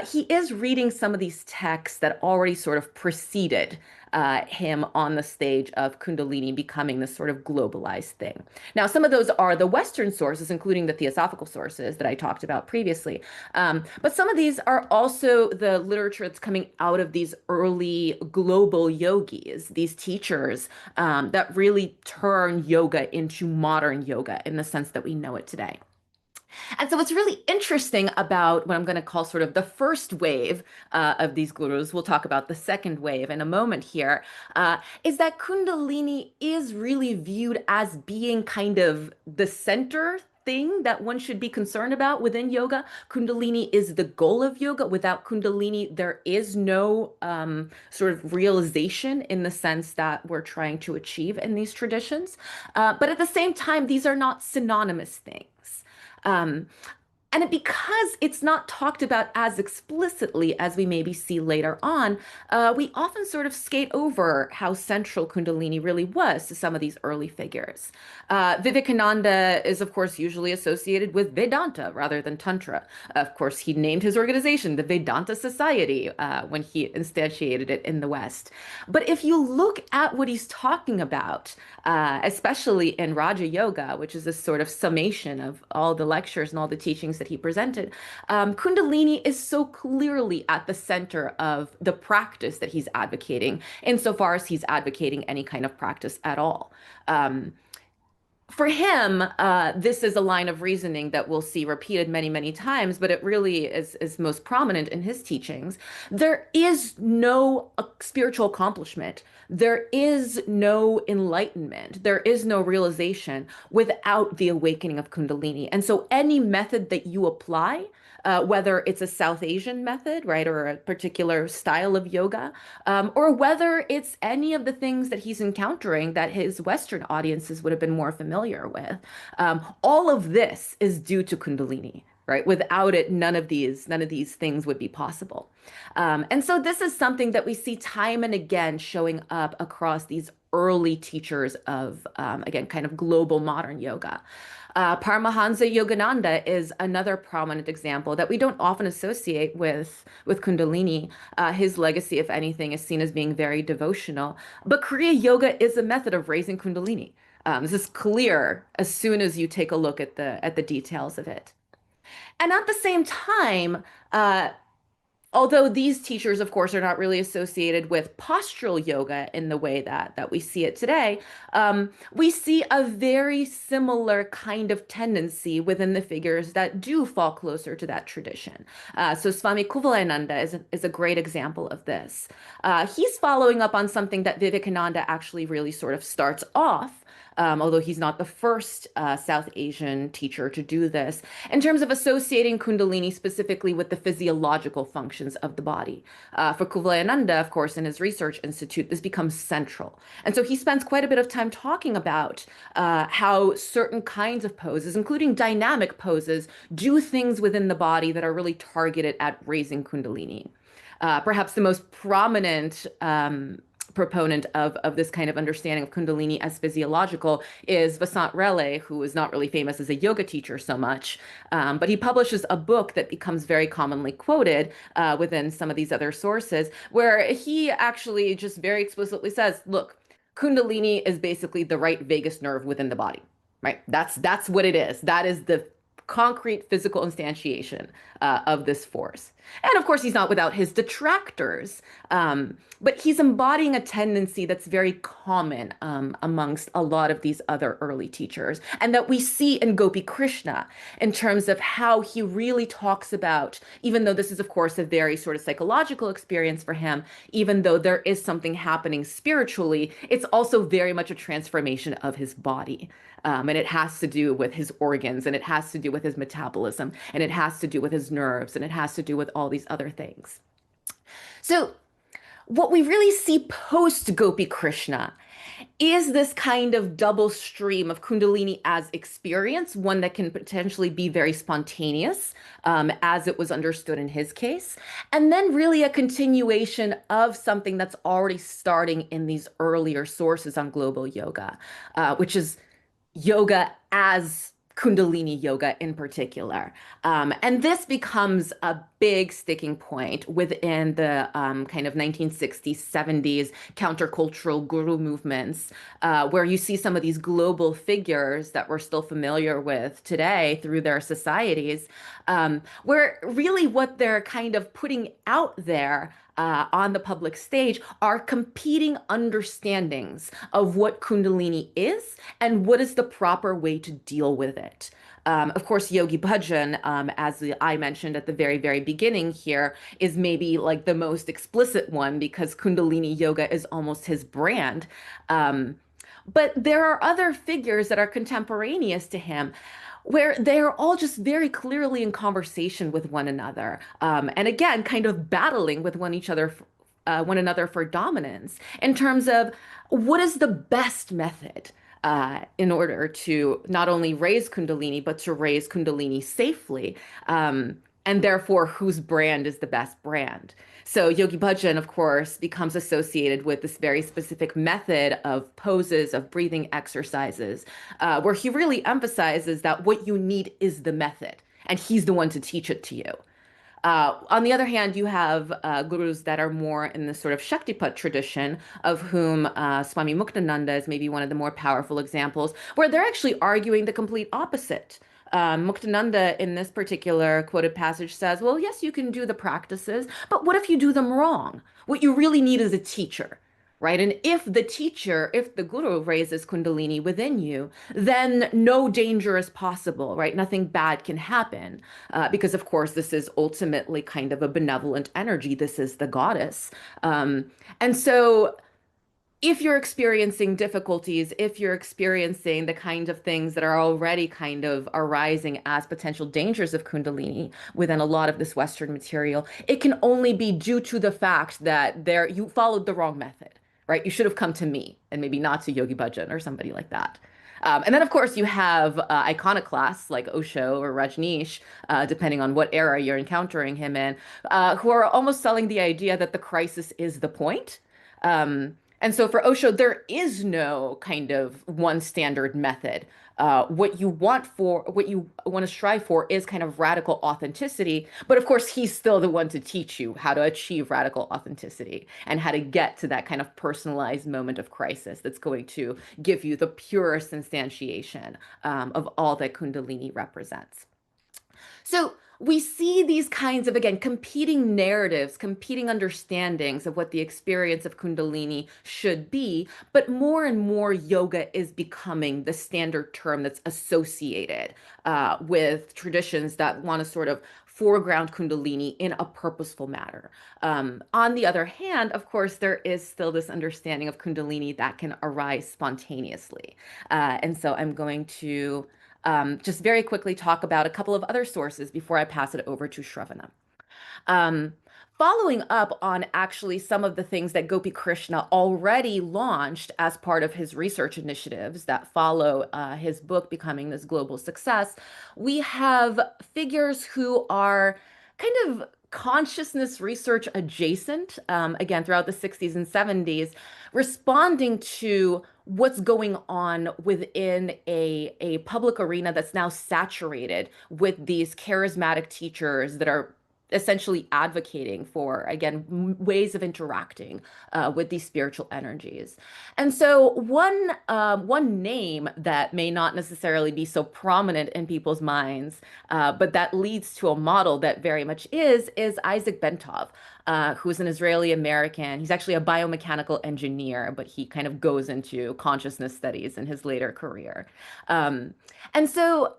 B: he is reading some of these texts that already sort of preceded him on the stage of Kundalini becoming this sort of globalized thing. Now, some of those are the Western sources, including the theosophical sources that I talked about previously. But some of these are also the literature that's coming out of these early global yogis, these teachers that really turn yoga into modern yoga in the sense that we know it today. And so what's really interesting about what I'm going to call sort of the first wave of these gurus, we'll talk about the second wave in a moment here, is that Kundalini is really viewed as being kind of the center thing that one should be concerned about within yoga. Kundalini is the goal of yoga. Without Kundalini, there is no sort of realization in the sense that we're trying to achieve in these traditions. But at the same time, these are not synonymous things. And because it's not talked about as explicitly as we maybe see later on, we often sort of skate over how central Kundalini really was to some of these early figures. Vivekananda is, of course, usually associated with Vedanta rather than Tantra. Of course, he named his organization the Vedanta Society when he instantiated it in the West. But if you look at what he's talking about, especially in Raja Yoga, which is this sort of summation of all the lectures and all the teachings that he presented, Kundalini is so clearly at the center of the practice that he's advocating, insofar as he's advocating any kind of practice at all. For him, this is a line of reasoning that we'll see repeated many, many times, but it really is most prominent in his teachings. There is no spiritual accomplishment. There is no enlightenment. There is no realization without the awakening of Kundalini. And so any method that you apply, whether it's a South Asian method, right, or a particular style of yoga, or whether it's any of the things that he's encountering that his Western audiences would have been more familiar with, all of this is due to Kundalini. Right? Without it, none of these things would be possible. And so this is something that we see time and again showing up across these early teachers of, again, kind of global modern yoga. Paramahansa Yogananda is another prominent example that we don't often associate with Kundalini. His legacy, if anything, is seen as being very devotional. But Kriya Yoga is a method of raising Kundalini. This is clear as soon as you take a look at the details of it. And at the same time, although these teachers, of course, are not really associated with postural yoga in the way that we see it today, we see a very similar kind of tendency within the figures that do fall closer to that tradition. So Swami Kuvalananda is a great example of this. He's following up on something that Vivekananda actually really sort of starts off, although he's not the first South Asian teacher to do this, in terms of associating Kundalini specifically with the physiological functions of the body. For Kuvalananda, of course, in his research institute, this becomes central. And so he spends quite a bit of time talking about how certain kinds of poses, including dynamic poses, do things within the body that are really targeted at raising Kundalini. Perhaps the most prominent proponent of this kind of understanding of Kundalini as physiological is Vasant Relay, who is not really famous as a yoga teacher so much, but he publishes a book that becomes very commonly quoted within some of these other sources, where he actually just very explicitly says, look, Kundalini is basically the right vagus nerve within the body, right? That's what it is. That is the concrete physical instantiation of this force. And of course, he's not without his detractors, but he's embodying a tendency that's very common amongst a lot of these other early teachers, and that we see in Gopi Krishna in terms of how he really talks about, even though this is, of course, a very sort of psychological experience for him, even though there is something happening spiritually, it's also very much a transformation of his body. And it has to do with his organs, and it has to do with his metabolism, and it has to do with his nerves, and it has to do with all these other things. So what we really see post Gopi Krishna is this kind of double stream of Kundalini as experience, one that can potentially be very spontaneous, as it was understood in his case, and then really a continuation of something that's already starting in these earlier sources on global yoga, which is yoga as Kundalini yoga in particular. And this becomes a big sticking point within the kind of 1960s, 70s countercultural guru movements, where you see some of these global figures that we're still familiar with today through their societies, where really what they're kind of putting out there on the public stage are competing understandings of what Kundalini is and what is the proper way to deal with it. Of course, Yogi Bhajan, as I mentioned at the very, very beginning here, is maybe like the most explicit one because Kundalini yoga is almost his brand. But there are other figures that are contemporaneous to him, where they're all just very clearly in conversation with one another, and again, kind of battling with one another for dominance in terms of what is the best method in order to not only raise Kundalini, but to raise Kundalini safely, and therefore whose brand is the best brand. So Yogi Bhajan, of course, becomes associated with this very specific method of poses, of breathing exercises, where he really emphasizes that what you need is the method, and he's the one to teach it to you. On the other hand, you have gurus that are more in the sort of Shaktipat tradition, of whom Swami Muktananda is maybe one of the more powerful examples, where they're actually arguing the complete opposite. Muktananda in this particular quoted passage says, well, yes, you can do the practices, but what if you do them wrong? What you really need is a teacher, right? And if the guru raises Kundalini within you, then no danger is possible, right? Nothing bad can happen, because of course, this is ultimately kind of a benevolent energy. This is the goddess. And so if you're experiencing difficulties, if you're experiencing the kind of things that are already kind of arising as potential dangers of Kundalini within a lot of this Western material, it can only be due to the fact that you followed the wrong method, right? You should have come to me and maybe not to Yogi Bhajan or somebody like that. And then, of course, you have iconoclasts like Osho or Rajneesh, depending on what era you're encountering him in, who are almost selling the idea that the crisis is the point. And so for Osho, there is no kind of one standard method. What you want to strive for is kind of radical authenticity. But of course, he's still the one to teach you how to achieve radical authenticity and how to get to that kind of personalized moment of crisis that's going to give you the purest instantiation of all that Kundalini represents. So we see these kinds of, again, competing narratives, competing understandings of what the experience of Kundalini should be, but more and more yoga is becoming the standard term that's associated with traditions that want to sort of foreground Kundalini in a purposeful manner. On the other hand, of course, there is still this understanding of Kundalini that can arise spontaneously. And so I'm going to just very quickly talk about a couple of other sources before I pass it over to Sravana. Following up on actually some of the things that Gopi Krishna already launched as part of his research initiatives that follow his book becoming this global success, we have figures who are kind of consciousness research adjacent, again, throughout the 60s and 70s, responding to what's going on within a public arena that's now saturated with these charismatic teachers that are essentially advocating for, again, ways of interacting with these spiritual energies. And so one name that may not necessarily be so prominent in people's minds, but that leads to a model that very much is Isaac Bentov, who is an Israeli American. He's actually a biomechanical engineer, but he kind of goes into consciousness studies in his later career. And so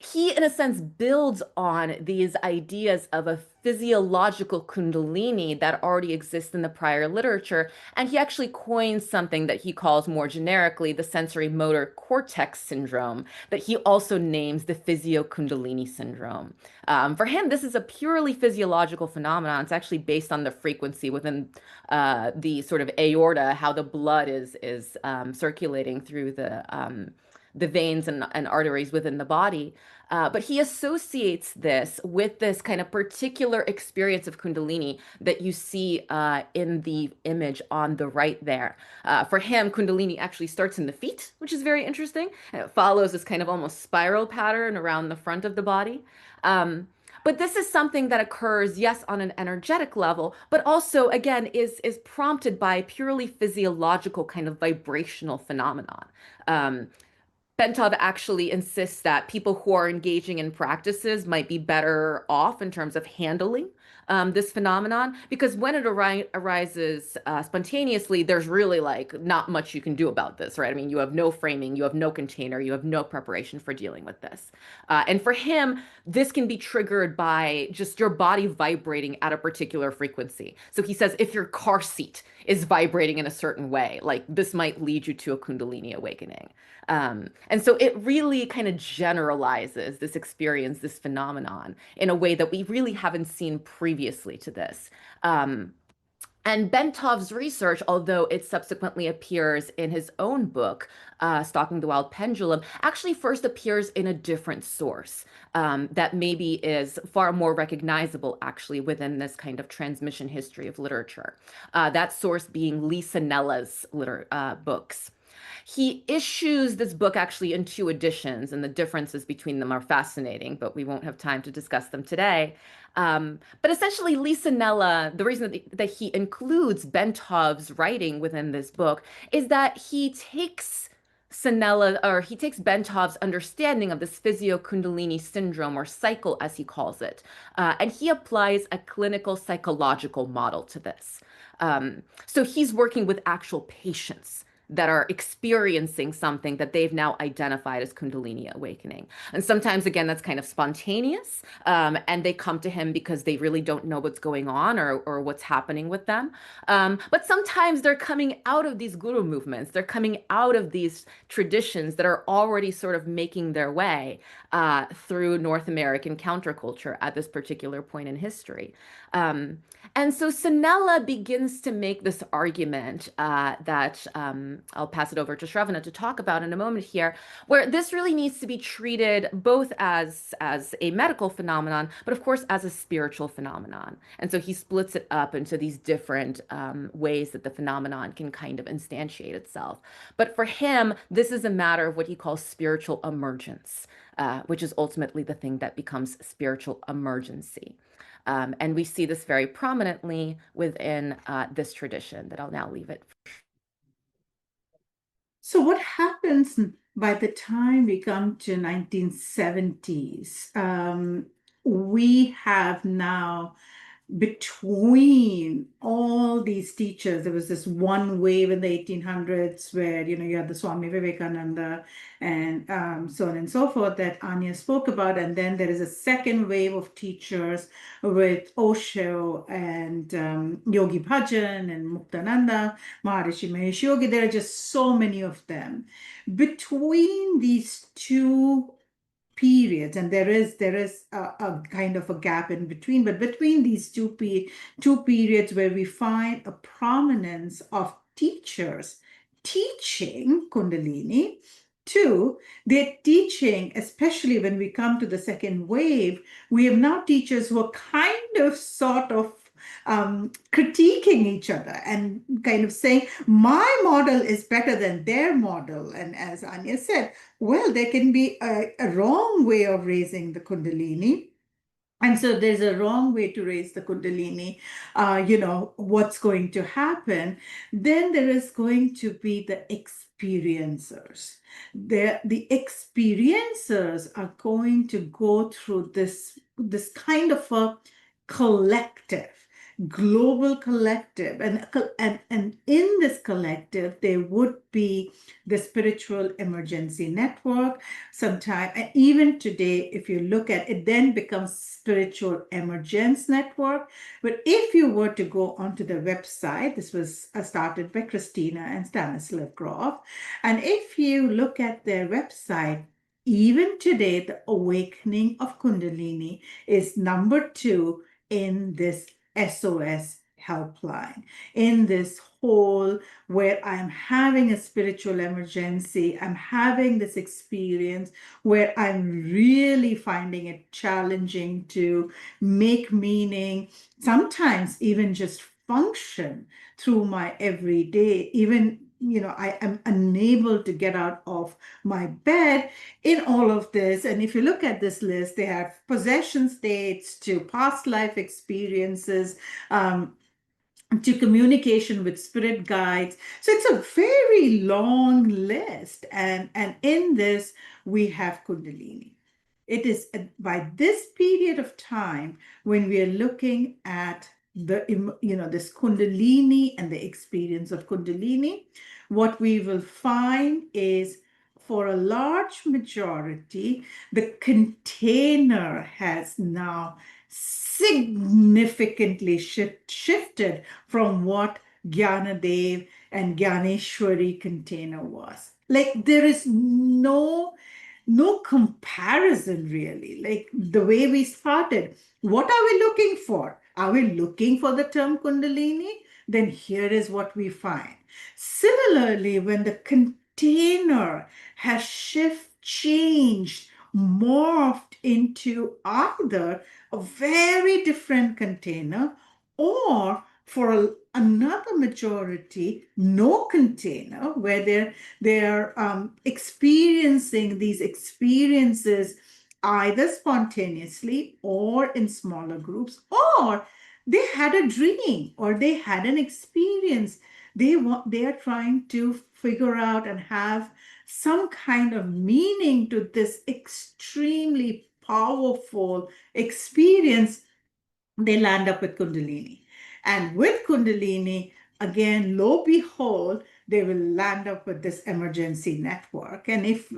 B: he, in a sense, builds on these ideas of a physiological Kundalini that already exists in the prior literature. And he actually coins something that he calls more generically the sensory motor cortex syndrome, that he also names the physio-Kundalini syndrome. For him, this is a purely physiological phenomenon. It's actually based on the frequency within the sort of aorta, how the blood is circulating through the veins and arteries within the body. But he associates this with this kind of particular experience of Kundalini that you see in the image on the right there. For him, Kundalini actually starts in the feet, which is very interesting. And it follows this kind of almost spiral pattern around the front of the body. But this is something that occurs, yes, on an energetic level, but also, again, is prompted by purely physiological kind of vibrational phenomenon. Bentov actually insists that people who are engaging in practices might be better off in terms of handling this phenomenon, because when it arises spontaneously, there's really like not much you can do about this, right? I mean, you have no framing, you have no container, you have no preparation for dealing with this. And for him, this can be triggered by just your body vibrating at a particular frequency. So he says, if your car seat is vibrating in a certain way, like this might lead you to a Kundalini awakening. And so it really kind of generalizes this experience, this phenomenon, in a way that we really haven't seen previously to this. And Bentov's research, although it subsequently appears in his own book, Stalking the Wild Pendulum, actually first appears in a different source that maybe is far more recognizable actually within this kind of transmission history of literature. That source being Lee Sanella's books. He issues this book actually in 2 editions, and the differences between them are fascinating, but we won't have time to discuss them today. But essentially, Lee Sanella, the reason that he includes Bentov's writing within this book is that he takes Bentov's understanding of this physio-Kundalini syndrome or cycle, as he calls it, and he applies a clinical psychological model to this. So he's working with actual patients that are experiencing something that they've now identified as Kundalini awakening. And sometimes, again, that's kind of spontaneous, and they come to him because they really don't know what's going on or what's happening with them. But sometimes they're coming out of these guru movements. They're coming out of these traditions that are already sort of making their way through North American counterculture at this particular point in history. And so Sanella begins to make this argument that I'll pass it over to Sravana to talk about in a moment here, where this really needs to be treated both as a medical phenomenon, but of course as a spiritual phenomenon. And so he splits it up into these different ways that the phenomenon can kind of instantiate itself. But for him, this is a matter of what he calls spiritual emergence, which is ultimately the thing that becomes spiritual emergency. And we see this very prominently within this tradition that I'll now leave it.
C: So what happens by the time we come to 1970s? we have now, between all these teachers, there was this one wave in the 1800s where, you had the Swami Vivekananda and so on and so forth that Anya spoke about. And then there is a second wave of teachers with Osho and Yogi Bhajan and Muktananda, Maharishi Mahesh Yogi. There are just so many of them. Between these two periods, and there is a kind of a gap in between, but between these two periods where we find a prominence of teachers teaching Kundalini. Two, they're teaching, especially when we come to the second wave, we have now teachers who are kind of sort of critiquing each other and kind of saying, my model is better than their model. And as Anya said, well, there can be a wrong way of raising the Kundalini. And so there's a wrong way to raise the Kundalini. What's going to happen? Then there is going to be the experiencers. The experiencers are going to go through this kind of a collective, global collective, and in this collective there would be the spiritual emergency network. Sometime, and even today, if you look at it, then becomes spiritual emergence network. But if you were to go onto the website, this was started by Christina and Stanislav Grof, and if you look at their website, even today, the awakening of Kundalini is number 2 in this SOS helpline, in this whole where I'm having a spiritual emergency, I'm having this experience where I'm really finding it challenging to make meaning, sometimes even just function through my everyday, even I am unable to get out of my bed in all of this. And if you look at this list, they have possession states to past life experiences, to communication with spirit guides. So it's a very long list. And in this, we have Kundalini. It is by this period of time when we are looking at this Kundalini and the experience of Kundalini, what we will find is, for a large majority, the container has now significantly shifted from what Gyanadev and Gyaneshwari container was. Like, there is no comparison, really. Like, the way we started, what are we looking for? Are we looking for the term Kundalini? Then here is what we find. Similarly, when the container has changed, morphed into either a very different container, or for another majority, no container, where they're experiencing these experiences either spontaneously or in smaller groups, or they had a dream or they had an experience. They are trying to figure out and have some kind of meaning to this extremely powerful experience. They land up with Kundalini. And with Kundalini, again, lo behold, they will land up with this emergency network. And if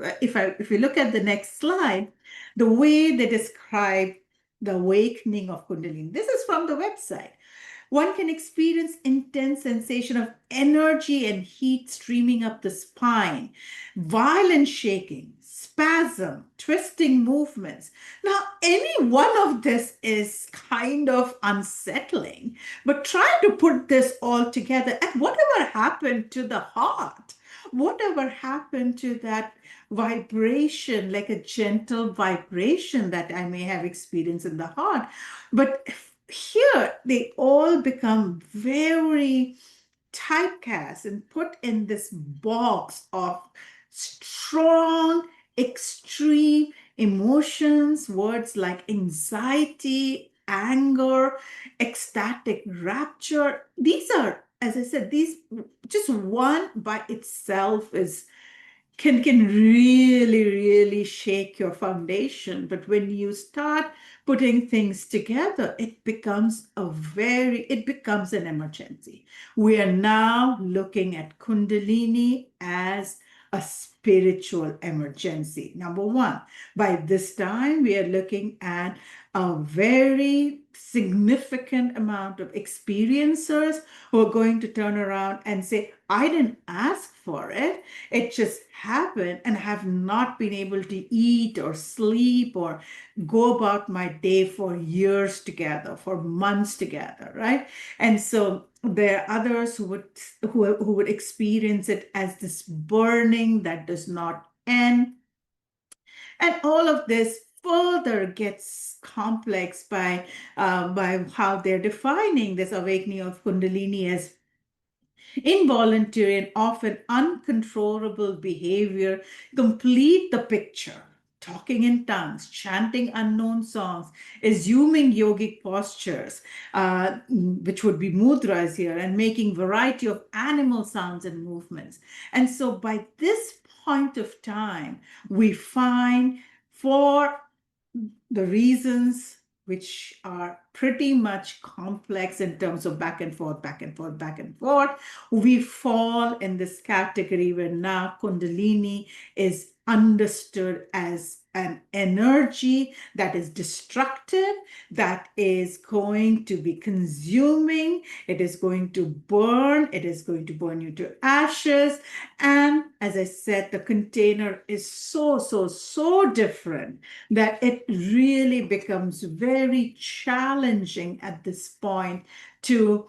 C: we look at the next slide, the way they describe the awakening of Kundalini, this is from the website. One can experience intense sensation of energy and heat streaming up the spine, violent shaking, spasm, twisting movements. Now, any one of this is kind of unsettling, but try to put this all together, and whatever happened to the heart, whatever happened to that vibration, like a gentle vibration that I may have experienced in the heart. But here they all become very typecast and put in this box of strong, extreme emotions, words like anxiety, anger, ecstatic rapture. These are, as I said, these just one by itself can really, really shake your foundation. But when you start putting things together, it becomes an emergency. We are now looking at Kundalini as a spiritual emergency. Number one, by this time, we are looking at a very significant amount of experiencers who are going to turn around and say, I didn't ask for it. It just happened, and have not been able to eat or sleep or go about my day for years together, for months together, right? And so there are others who would experience it as this burning that does not end. And all of this further gets complex by how they're defining this awakening of Kundalini as involuntary and often uncontrollable behavior. Complete the picture. Talking in tongues, chanting unknown songs, assuming yogic postures, which would be mudras here, and making variety of animal sounds and movements. And so by this point of time, we find, for the reasons which are pretty much complex in terms of back and forth, back and forth, back and forth, we fall in this category where now Kundalini is understood as an energy that is destructive, that is going to be consuming, it is going to burn you to ashes. And as I said, the container is so different that it really becomes very challenging at this point to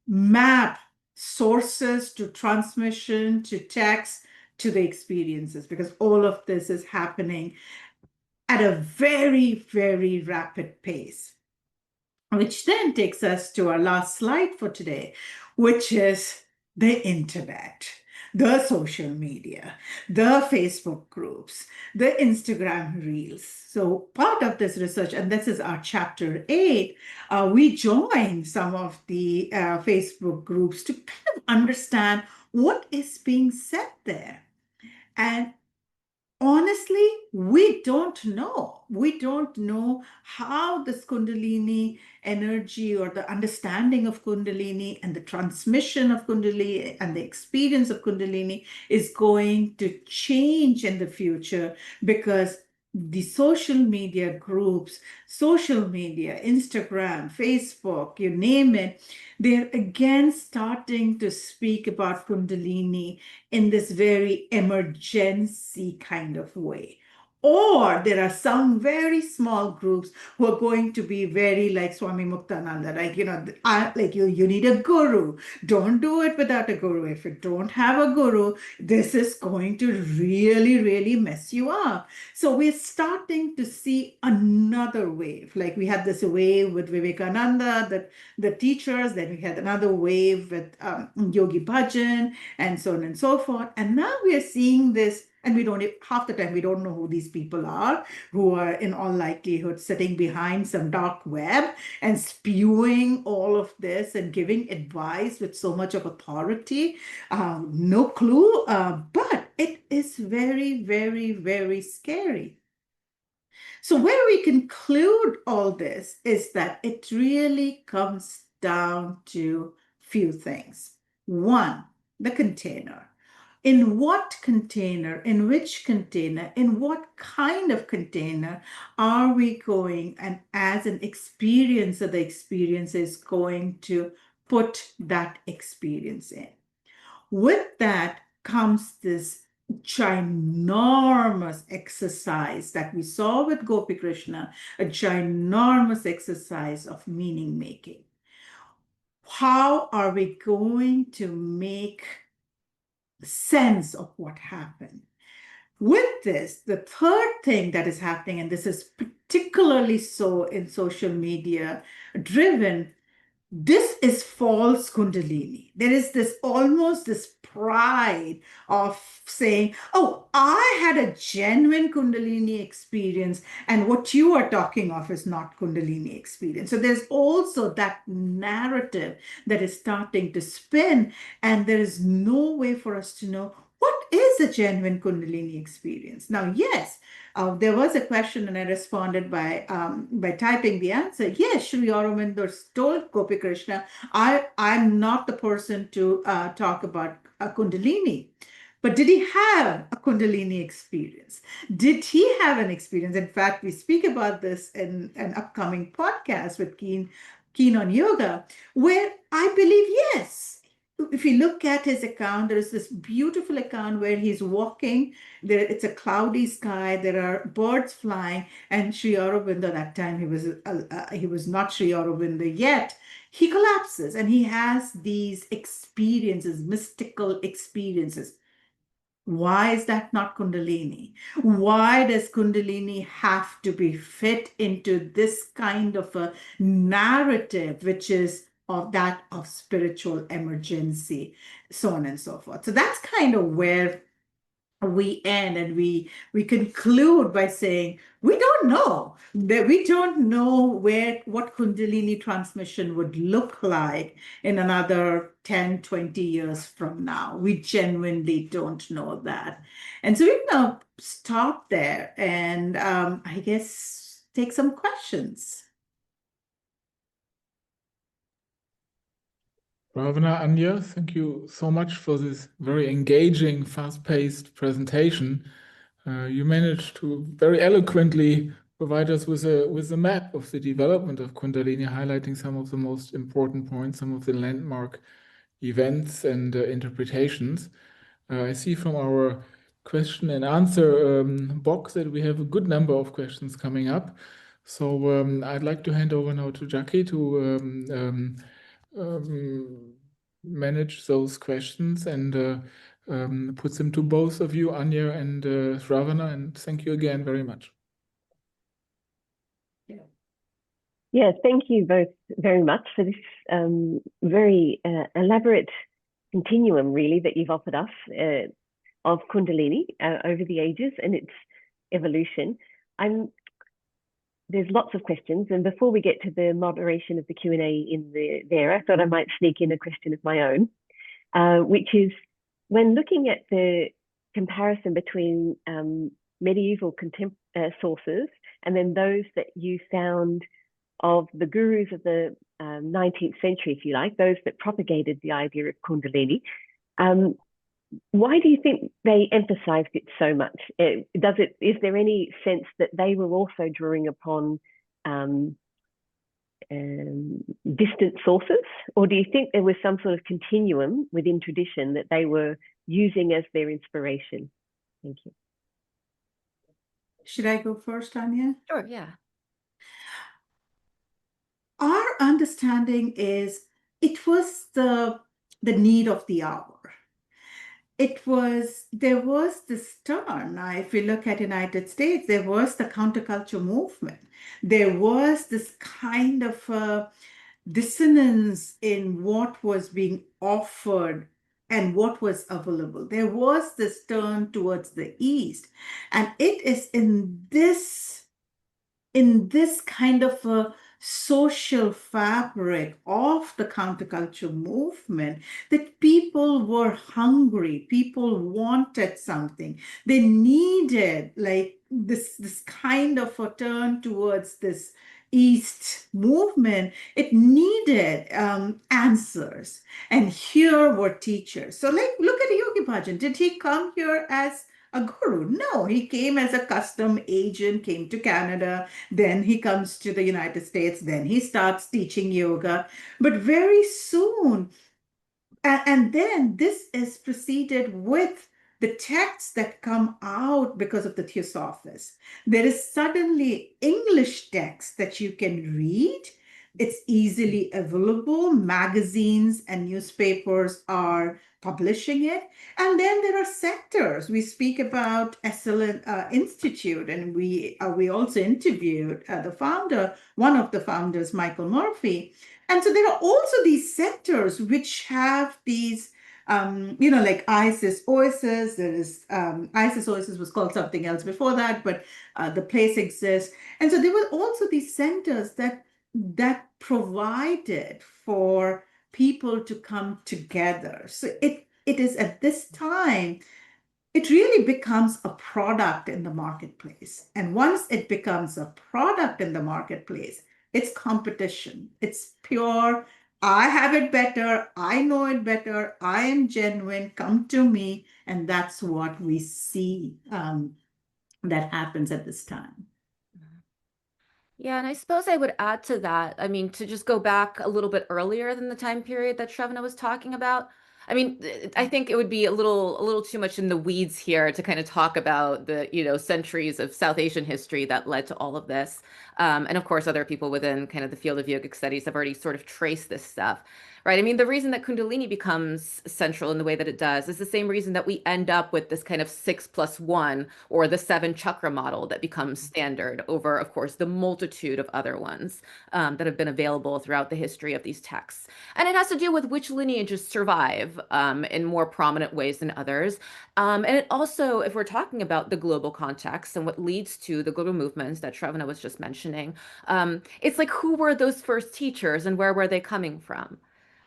C: map sources to transmission to text to the experiences, because all of this is happening at a very rapid pace. Which then takes us to our last slide for today, which is the internet, the social media, the Facebook groups, the Instagram reels. So part of this research, and this is our chapter 8, we joined some of the Facebook groups to kind of understand what is being said there. And honestly, we don't know. We don't know how this Kundalini energy or the understanding of Kundalini and the transmission of Kundalini and the experience of Kundalini is going to change in the future, because the social media groups, social media, Instagram, Facebook, you name it, they're again starting to speak about Kundalini in this very emergency kind of way. Or there are some very small groups who are going to be very like Swami Muktananda, like, you need a guru. Don't do it without a guru. If you don't have a guru, this is going to really mess you up. So we're starting to see another wave. Like we had this wave with Vivekananda, the teachers, then we had another wave with Yogi Bhajan, and so on and so forth. And now we are seeing this, and half the time we don't know who these people are, who are in all likelihood sitting behind some dark web and spewing all of this and giving advice with so much of authority. No clue, but it is very scary. So where we conclude all this is that it really comes down to few things. One, the container. In what container, in which container, in what kind of container are we going, and as an experiencer, the experience is going to put that experience in. With that comes this ginormous exercise that we saw with Gopi Krishna, a ginormous exercise of meaning making. How are we going to make sense of what happened? With this, the third thing that is happening, and this is particularly so in social media driven, this is false Kundalini. There is almost this pride of saying, oh, I had a genuine Kundalini experience, and what you are talking of is not Kundalini experience. So there's also that narrative that is starting to spin, and there is no way for us to know what is a genuine Kundalini experience? Now, yes, there was a question and I responded by typing the answer. Yes, Sri Aurobindo told Gopi Krishna, I'm not the person to talk about Kundalini. But did he have a Kundalini experience? Did he have an experience? In fact, we speak about this in an upcoming podcast with Keen on Yoga, where I believe, yes. If you look at his account, there is this beautiful account where he's walking. It's a cloudy sky. There are birds flying, and Sri Aurobindo, that time he was not Sri Aurobindo yet. He collapses, and he has these experiences, mystical experiences. Why is that not Kundalini? Why does Kundalini have to be fit into this kind of a narrative, which is of that of spiritual emergency, so on and so forth? So that's kind of where we end, and we conclude by saying we don't know, that we don't know what Kundalini transmission would look like in another 10-20 years from now. We genuinely don't know that. And so we're gonna stop there and I guess take some questions.
A: Sravana, Anya, thank you so much for this very engaging, fast-paced presentation. You managed to very eloquently provide us with a map of the development of Kundalini, highlighting some of the most important points, some of the landmark events and interpretations. I see from our question and answer box that we have a good number of questions coming up. So I'd like to hand over now to Jackie to manage those questions and put them to both of you, Anya and Sravana, and thank you again very much.
D: Yeah, thank you both very much for this very elaborate continuum, really, that you've offered us of Kundalini over the ages and its evolution. There's lots of questions, and before we get to the moderation of the Q&A there, I thought I might sneak in a question of my own, which is, when looking at the comparison between medieval sources and then those that you found of the gurus of the 19th century, if you like, those that propagated the idea of Kundalini, why do you think they emphasized it so much? Is there any sense that they were also drawing upon distant sources, or do you think there was some sort of continuum within tradition that they were using as their inspiration? Thank you.
C: Should I go first, Anya?
B: Sure, yeah.
C: Our understanding is it was the need of the hour. There was this turn. Now, if you look at United States, there was the counterculture movement. There was this kind of dissonance in what was being offered and what was available. There was this turn towards the East. And it is in this kind of a social fabric of the counterculture movement that people were hungry, people wanted something. They needed like this kind of a turn towards this East movement. It needed answers. And here were teachers. So like, look at Yogi Bhajan. Did he come here as a guru? No, he came as a custom agent, came to Canada, then he comes to the United States, then he starts teaching yoga. But very soon, and then this is preceded with the texts that come out because of the Theosophists. There is suddenly English text that you can read. It's easily available. Magazines and newspapers are publishing it. And then there are sectors. We speak about SL Institute, and we also interviewed one of the founders, Michael Murphy. And so there are also these sectors which have these, like ISIS OSs. There is ISIS OSs was called something else before that, but the place exists. And so there were also these centers that provided for people to come together. So it is at this time it really becomes a product in the marketplace. And once it becomes a product in the marketplace, it's competition. It's pure, I have it better, I know it better, I am genuine, come to me. And that's what we see that happens at this time.
B: Yeah, and I suppose I would add to that. I mean, to just go back a little bit earlier than the time period that Sravana was talking about. I mean, I think it would be a little too much in the weeds here to kind of talk about the, centuries of South Asian history that led to all of this. And of course, other people within kind of the field of yogic studies have already sort of traced this stuff. Right. I mean, the reason that Kundalini becomes central in the way that it does is the same reason that we end up with this kind of 6+1 or the 7 chakra model that becomes standard over, of course, the multitude of other ones that have been available throughout the history of these texts. And it has to do with which lineages survive in more prominent ways than others. And it also, if we're talking about the global context and what leads to the global movements that Sravana was just mentioning, it's like, who were those first teachers and where were they coming from?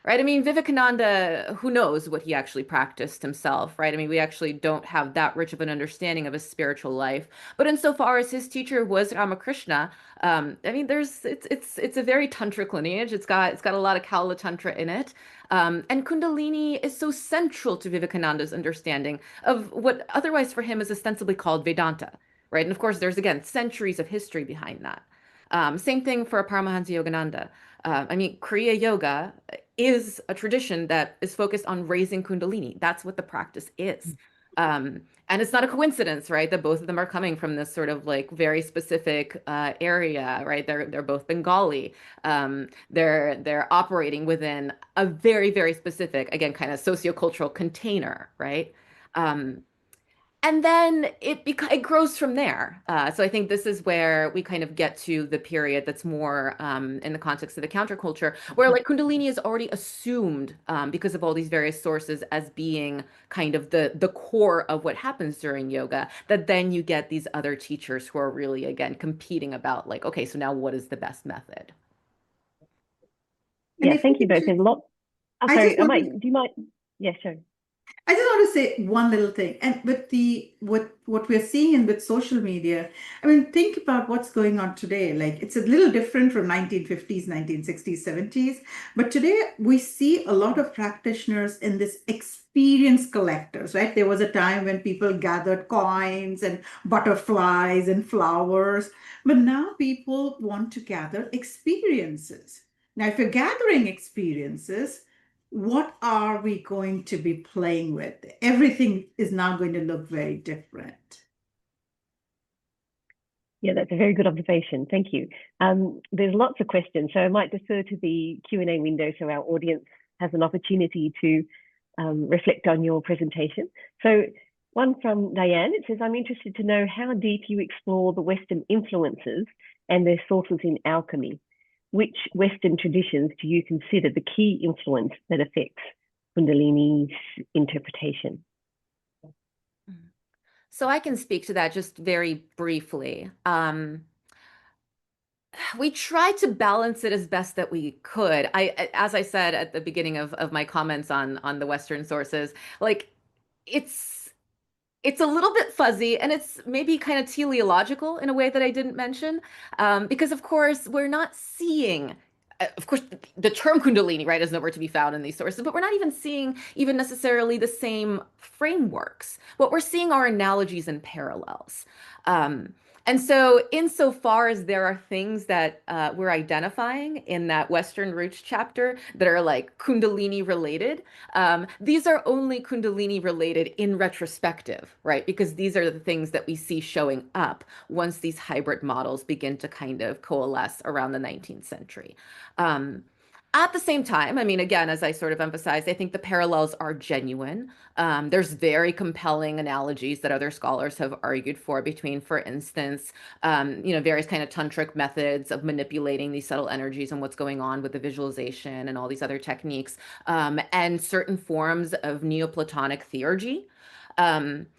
B: Right. I mean, Vivekananda, who knows what he actually practiced himself, right? I mean, we actually don't have that rich of an understanding of his spiritual life. But insofar as his teacher was Ramakrishna, I mean, it's a very tantric lineage. It's got a lot of Kaula Tantra in it. And Kundalini is so central to Vivekananda's understanding of what otherwise for him is ostensibly called Vedanta, right? And of course, there's again centuries of history behind that. Same thing for Paramahansa Yogananda. I mean, Kriya Yoga is a tradition that is focused on raising Kundalini. That's what the practice is. And it's not a coincidence, right, that both of them are coming from this sort of like very specific area, right? They're both Bengali. They're operating within a very, very specific, again, kind of sociocultural container, right? And then it grows from there. So I think this is where we kind of get to the period that's more in the context of the counterculture, where like Kundalini is already assumed because of all these various sources as being kind of the core of what happens during yoga, that then you get these other teachers who are really, again, competing about like, okay, so now what is the best method?
D: Yeah, thank you both. There's a lot. I'm sorry, do you mind? Yeah, sure.
C: I just want to say one little thing. And with what we're seeing in with social media, I mean, think about what's going on today. Like, it's a little different from 1950s, 1960s, 70s. But today we see a lot of practitioners in this experience collectors, right? There was a time when people gathered coins and butterflies and flowers. But now people want to gather experiences. Now, if you're gathering experiences, what are we going to be playing with? Everything is now going to look very different.
D: Yeah, that's a very good observation. Thank you. There's lots of questions, so I might defer to the Q&A window so our audience has an opportunity to reflect on your presentation. So one from Diane, it says, I'm interested to know how deep you explore the Western influences and their sources in alchemy. Which Western traditions do you consider the key influence that affects Kundalini's interpretation?
B: So I can speak to that just very briefly. We tried to balance it as best that we could. As I said at the beginning of my comments on the Western sources, like it's a little bit fuzzy and it's maybe kind of teleological in a way that I didn't mention, because of course we're not seeing, of course, the term Kundalini, right, is nowhere to be found in these sources, but we're not even seeing even necessarily the same frameworks. What we're seeing are analogies and parallels. And so insofar as there are things that we're identifying in that Western Roots chapter that are like Kundalini related, these are only Kundalini related in retrospective, right? Because these are the things that we see showing up once these hybrid models begin to kind of coalesce around the 19th century. At the same time, I mean, again, as I sort of emphasized, I think the parallels are genuine. There's very compelling analogies that other scholars have argued for between, for instance, various kind of tantric methods of manipulating these subtle energies and what's going on with the visualization and all these other techniques, and certain forms of Neoplatonic theurgy.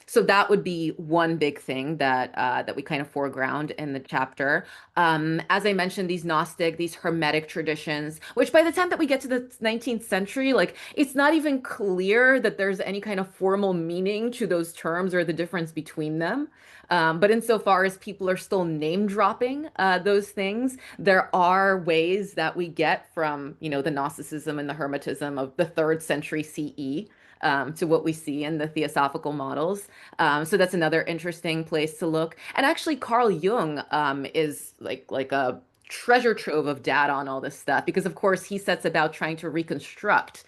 B: So that would be one big thing that we kind of foreground in the chapter. As I mentioned, these Gnostic, these Hermetic traditions, which by the time that we get to the 19th century, like it's not even clear that there's any kind of formal meaning to those terms or the difference between them. But insofar as people are still name dropping those things, there are ways that we get from, you know, the Gnosticism and the Hermetism of the 3rd century CE to what we see in the theosophical models. So that's another interesting place to look. And actually, Carl Jung is like a treasure trove of data on all this stuff, because of course he sets about trying to reconstruct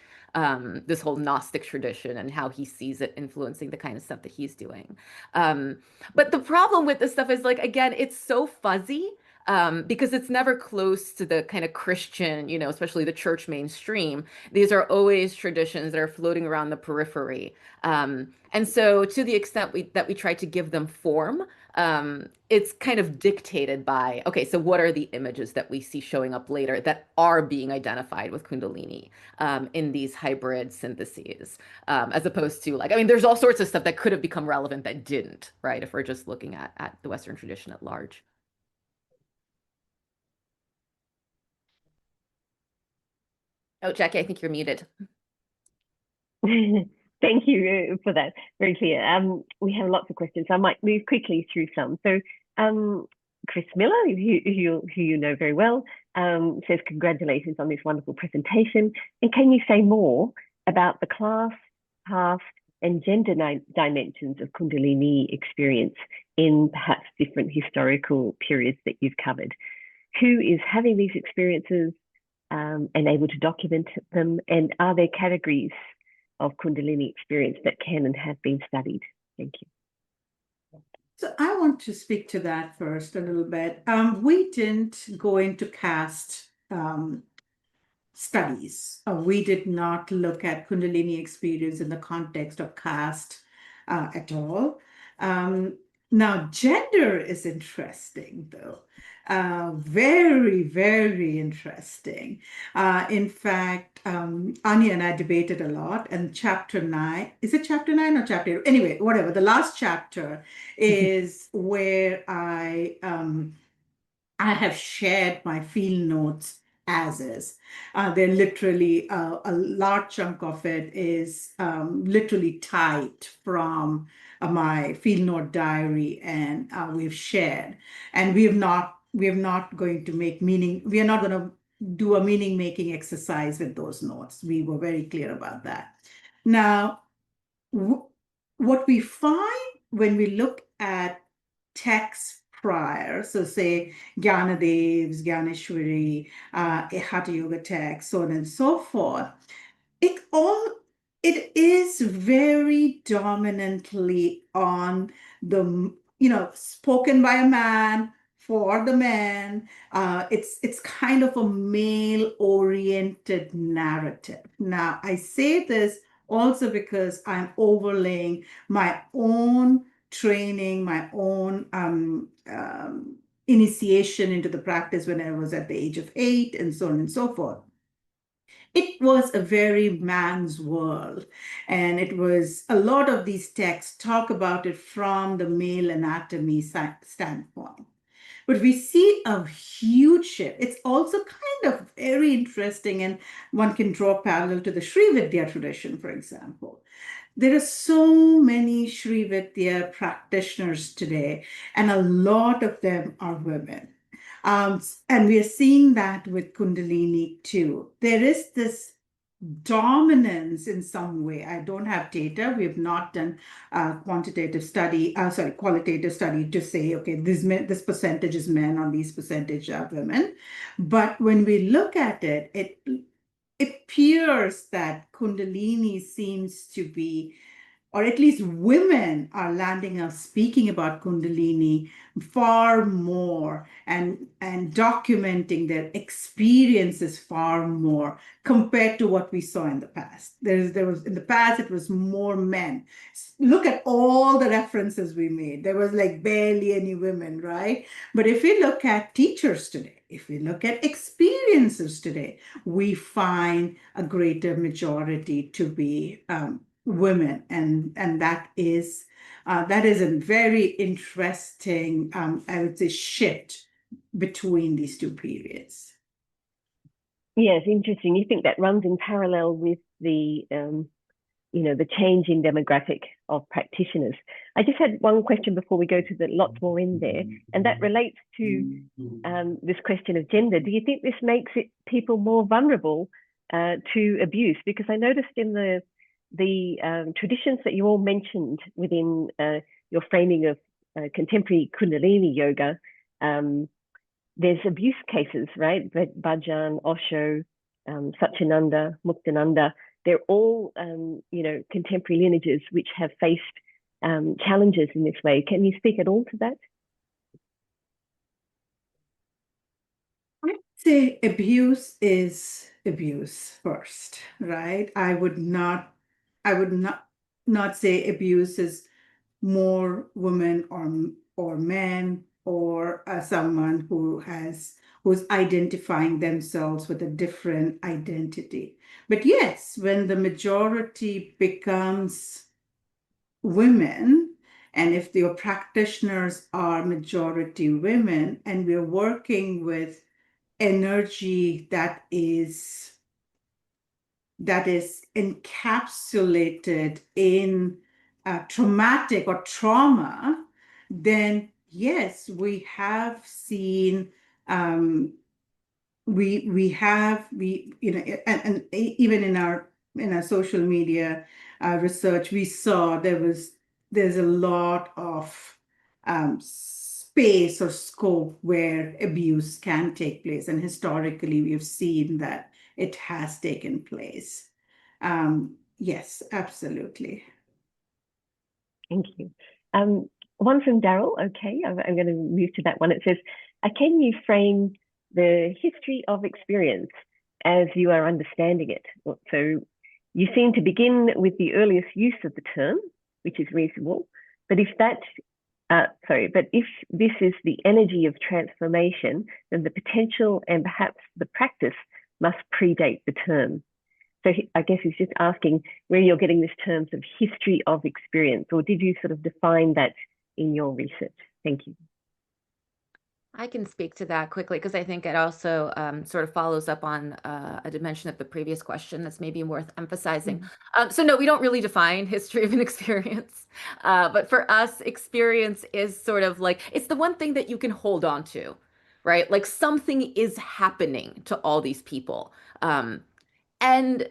B: this whole Gnostic tradition and how he sees it influencing the kind of stuff that he's doing. But the problem with this stuff is, like, again, it's so fuzzy because it's never close to the kind of Christian, you know, especially the church mainstream. These are always traditions that are floating around the periphery. And so to the extent that we try to give them form, it's kind of dictated by, okay, so what are the images that we see showing up later that are being identified with Kundalini in these hybrid syntheses, as opposed to, like, I mean, there's all sorts of stuff that could have become relevant that didn't, right? If we're just looking at the Western tradition at large. Oh, Jackie, I think you're muted.
D: Thank you for that. Very clear. We have lots of questions. I might move quickly through some. So Chris Miller, who you know very well, says congratulations on this wonderful presentation. And can you say more about the class, caste, and gender dimensions of Kundalini experience in perhaps different historical periods that you've covered? Who is having these experiences and able to document them? And are there categories of Kundalini experience that can and have been studied? Thank you.
C: So I want to speak to that first a little bit. We didn't go into caste studies. We did not look at Kundalini experience in the context of caste at all. Now, gender is interesting, though. Very, very interesting. In fact, Anya and I debated a lot, and chapter 9, is it chapter 9 or chapter 8? Anyway, whatever, the last chapter is where I have shared my field notes as is. They're literally, a large chunk of it is literally typed from my field note diary, and we've shared. And we are not going to make meaning, we are not going to do a meaning making exercise with those notes. We were very clear about that. Now, what we find when we look at texts prior, so say Gyanadev's, Gyaneshwari, Hatha Yoga text, so on and so forth, it is very dominantly on the, spoken by a man for the man. It's kind of a male-oriented narrative. Now, I say this also because I'm overlaying my own training, my own initiation into the practice when I was at the age of 8, and so on and so forth. It was a very man's world, and it was a lot of these texts talk about it from the male anatomy standpoint. But we see a huge shift. It's also kind of very interesting, and one can draw a parallel to the Sri Vidya tradition, for example. There are so many Sri Vidya practitioners today, and a lot of them are women. And we are seeing that with Kundalini too. There is this dominance in some way. I don't have data. We have not done qualitative study to say, okay, this percentage is men or these percentage are women. But when we look at it, it appears that Kundalini seems to be, or at least women are landing up speaking about Kundalini far more and documenting their experiences far more compared to what we saw in the past. There was in the past, it was more men. Look at all the references we made. There was like barely any women, right? But if we look at teachers today, if we look at experiences today, we find a greater majority to be women, and that is a very interesting, I would say, shift between these two periods.
D: Yes, interesting. You think that runs in parallel with the the change in demographic of practitioners. I just had one question before we go to the lots more in there, and that relates to this question of gender. Do you think this makes people more vulnerable to abuse? Because I noticed in the traditions that you all mentioned within your framing of contemporary Kundalini yoga, there's abuse cases, right? Bhajan, Osho, Satyananda, Muktananda, they're all, contemporary lineages which have faced challenges in this way. Can you speak at all to that?
C: I'd say abuse is abuse first, right? I would not say abuse is more women or men or someone who's identifying themselves with a different identity. But yes, when the majority becomes women, and if your practitioners are majority women, and we're working with energy that is encapsulated in traumatic or trauma, then yes, we have seen and even in our social media research, we saw there's a lot of space or scope where abuse can take place, and historically we've seen that it has taken place. Yes, absolutely.
D: Thank you. One from Daryl. Okay, I'm going to move to that one. It says, can you frame the history of experience as you are understanding it? So you seem to begin with the earliest use of the term, which is reasonable. But if this is the energy of transformation, then the potential and perhaps the practice must predate the term. So I guess he's just asking where you're getting this terms of history of experience, or did you sort of define that in your research? Thank you.
B: I can speak to that quickly because I think it also sort of follows up on a dimension of the previous question that's maybe worth emphasizing. So no, we don't really define history of an experience. But for us, experience is sort of like, it's the one thing that you can hold on to, right? Like something is happening to all these people. And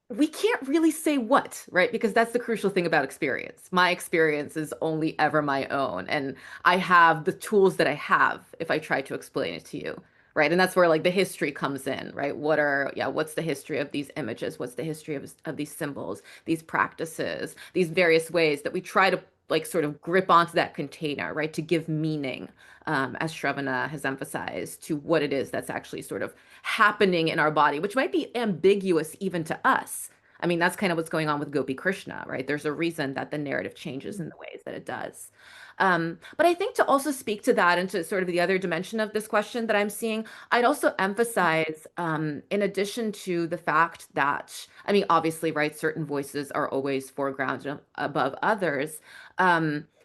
B: we can't really say what, right? Because that's the crucial thing about experience. My experience is only ever my own. And I have the tools that I have if I try to explain it to you, right? And that's where like the history comes in, right? What's the history of these images? What's the history of these symbols, these practices, these various ways that we try to like sort of grip onto that container, right? To give meaning, as Sravana has emphasized, to what it is that's actually sort of happening in our body, which might be ambiguous even to us. I mean, that's kind of what's going on with Gopi Krishna, right? There's a reason that the narrative changes in the ways that it does. But I think to also speak to that and to sort of the other dimension of this question that I'm seeing, I'd also emphasize, in addition to the fact that, I mean, obviously, right, certain voices are always foregrounded above others.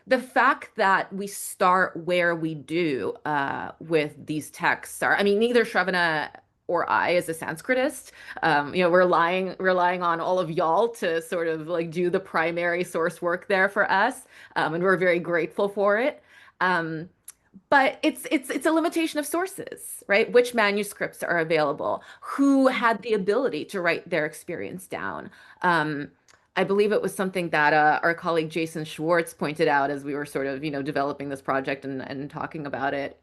B: The fact that we start where we do with these texts I mean, neither Sravana or I, as a Sanskritist, we're relying on all of y'all to sort of like do the primary source work there for us, and we're very grateful for it. But it's a limitation of sources, right? Which manuscripts are available? Who had the ability to write their experience down? I believe it was something that our colleague Jason Schwartz pointed out as we were sort of, developing this project and talking about it.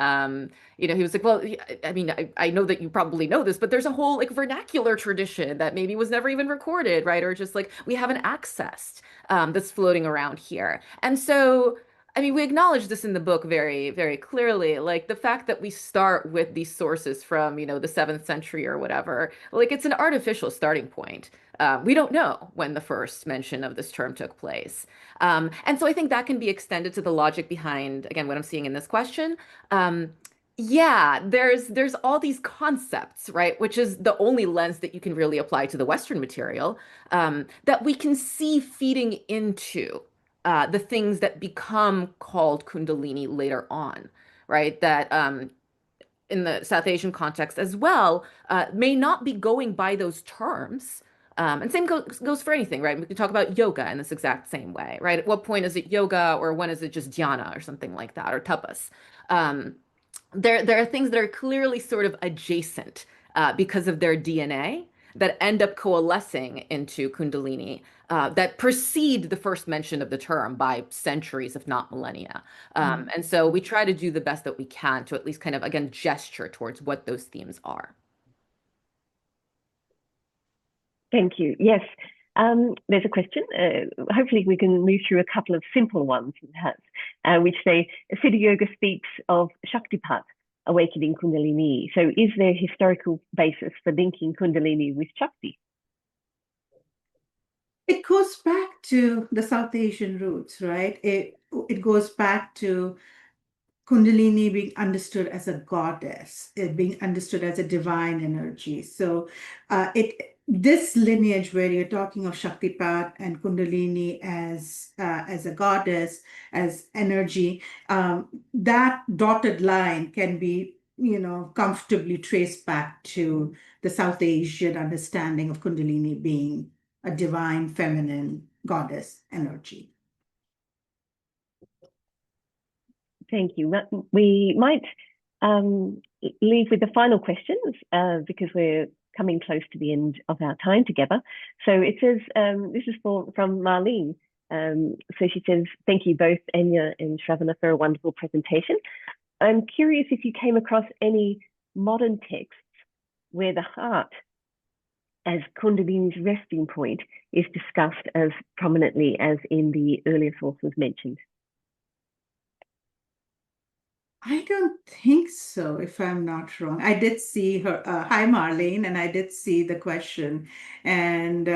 B: He was like, well, I mean, I know that you probably know this, but there's a whole like vernacular tradition that maybe was never even recorded, right? Or just like we haven't accessed, that's floating around here. And so, I mean, we acknowledge this in the book very, very clearly, like the fact that we start with these sources from, the 7th century or whatever, like it's an artificial starting point. We don't know when the first mention of this term took place. And so I think that can be extended to the logic behind, again, what I'm seeing in this question. Yeah, there's all these concepts, right? Which is the only lens that you can really apply to the Western material, that we can see feeding into the things that become called Kundalini later on, right? That in the South Asian context as well, may not be going by those terms. And same goes for anything, right? We can talk about yoga in this exact same way, right? At what point is it yoga, or when is it just dhyana or something like that, or tapas? Um, there are things that are clearly sort of adjacent because of their DNA that end up coalescing into Kundalini that precede the first mention of the term by centuries, if not millennia. And so we try to do the best that we can to at least kind of, again, gesture towards what those themes are.
D: Thank you. Yes, there's a question. Hopefully we can move through a couple of simple ones, which say, Siddha Yoga speaks of Shaktipat, awakening Kundalini. So is there historical basis for linking Kundalini with Shakti?
C: It goes back to the South Asian roots, right? It goes back to Kundalini being understood as a goddess, it being understood as a divine energy. So this lineage where you're talking of Shaktipat and Kundalini as a goddess, as energy, that dotted line can be, comfortably traced back to the South Asian understanding of Kundalini being a divine feminine goddess energy.
D: Thank you. We might leave with the final questions because we're coming close to the end of our time together. So it says, this is from Marlene. So she says, thank you both, Anya and Sravana, for a wonderful presentation. I'm curious if you came across any modern texts where the heart as Kundalini's resting point is discussed as prominently as in the earlier sources mentioned.
C: I don't think so, if I'm not wrong. I did see her. Hi, Marlene, and I did see the question, and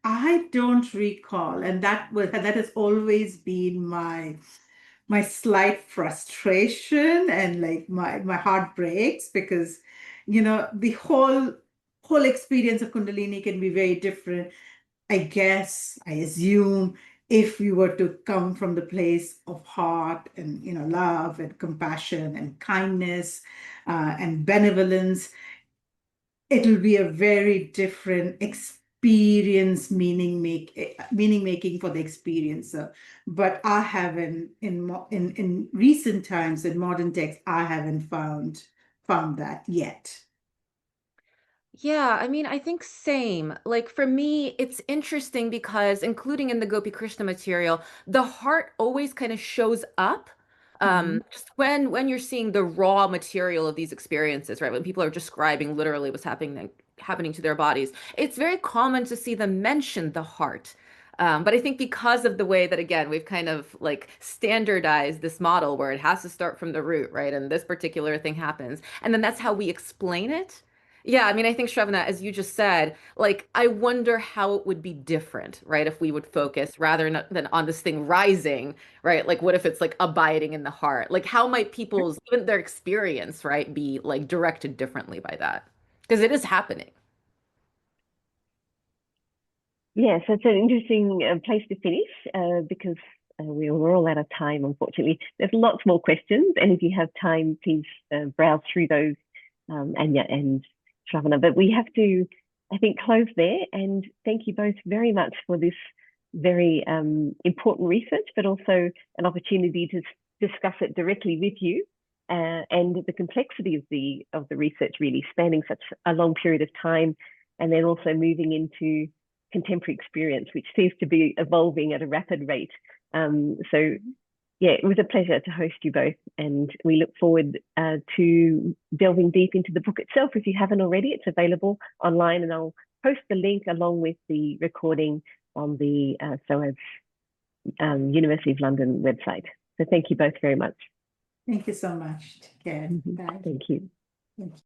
C: I don't recall. And that has always been my slight frustration, and like my heart breaks, because the whole experience of Kundalini can be very different. I assume, if we were to come from the place of heart and love and compassion and kindness and benevolence, it'll be a very different experience, meaning making for the experiencer. But I haven't, in recent times, in modern texts, I haven't found that yet.
B: Yeah, I mean, I think same. Like for me, it's interesting because including in the Gopi Krishna material, the heart always kind of shows up. Just when you're seeing the raw material of these experiences, right? When people are describing literally what's happening to their bodies, it's very common to see them mention the heart. But I think because of the way that, again, we've kind of like standardized this model where it has to start from the root, right? And this particular thing happens. And then that's how we explain it. Yeah, I mean, I think Shravana, as you just said, like, I wonder how it would be different, right? If we would focus than on this thing rising, right? Like, what if it's like abiding in the heart? Like, how might people's, even their experience, right, be like directed differently by that? Because it is happening.
D: Yes, it's an interesting place to finish because we're all out of time, unfortunately. There's lots more questions, and if you have time, please browse through those, Anya and Sravana. But we have to, I think, close there. And thank you both very much for this very important research, but also an opportunity to discuss it directly with you and the complexity of the research, really spanning such a long period of time, and then also moving into contemporary experience, which seems to be evolving at a rapid rate. So yeah, it was a pleasure to host you both, and we look forward to delving deep into the book itself. If you haven't already, it's available online, and I'll post the link along with the recording on the SOAS University of London website. So thank you both very much.
C: Thank you so much. Take care. Bye.
D: Thank you.
C: Thank you.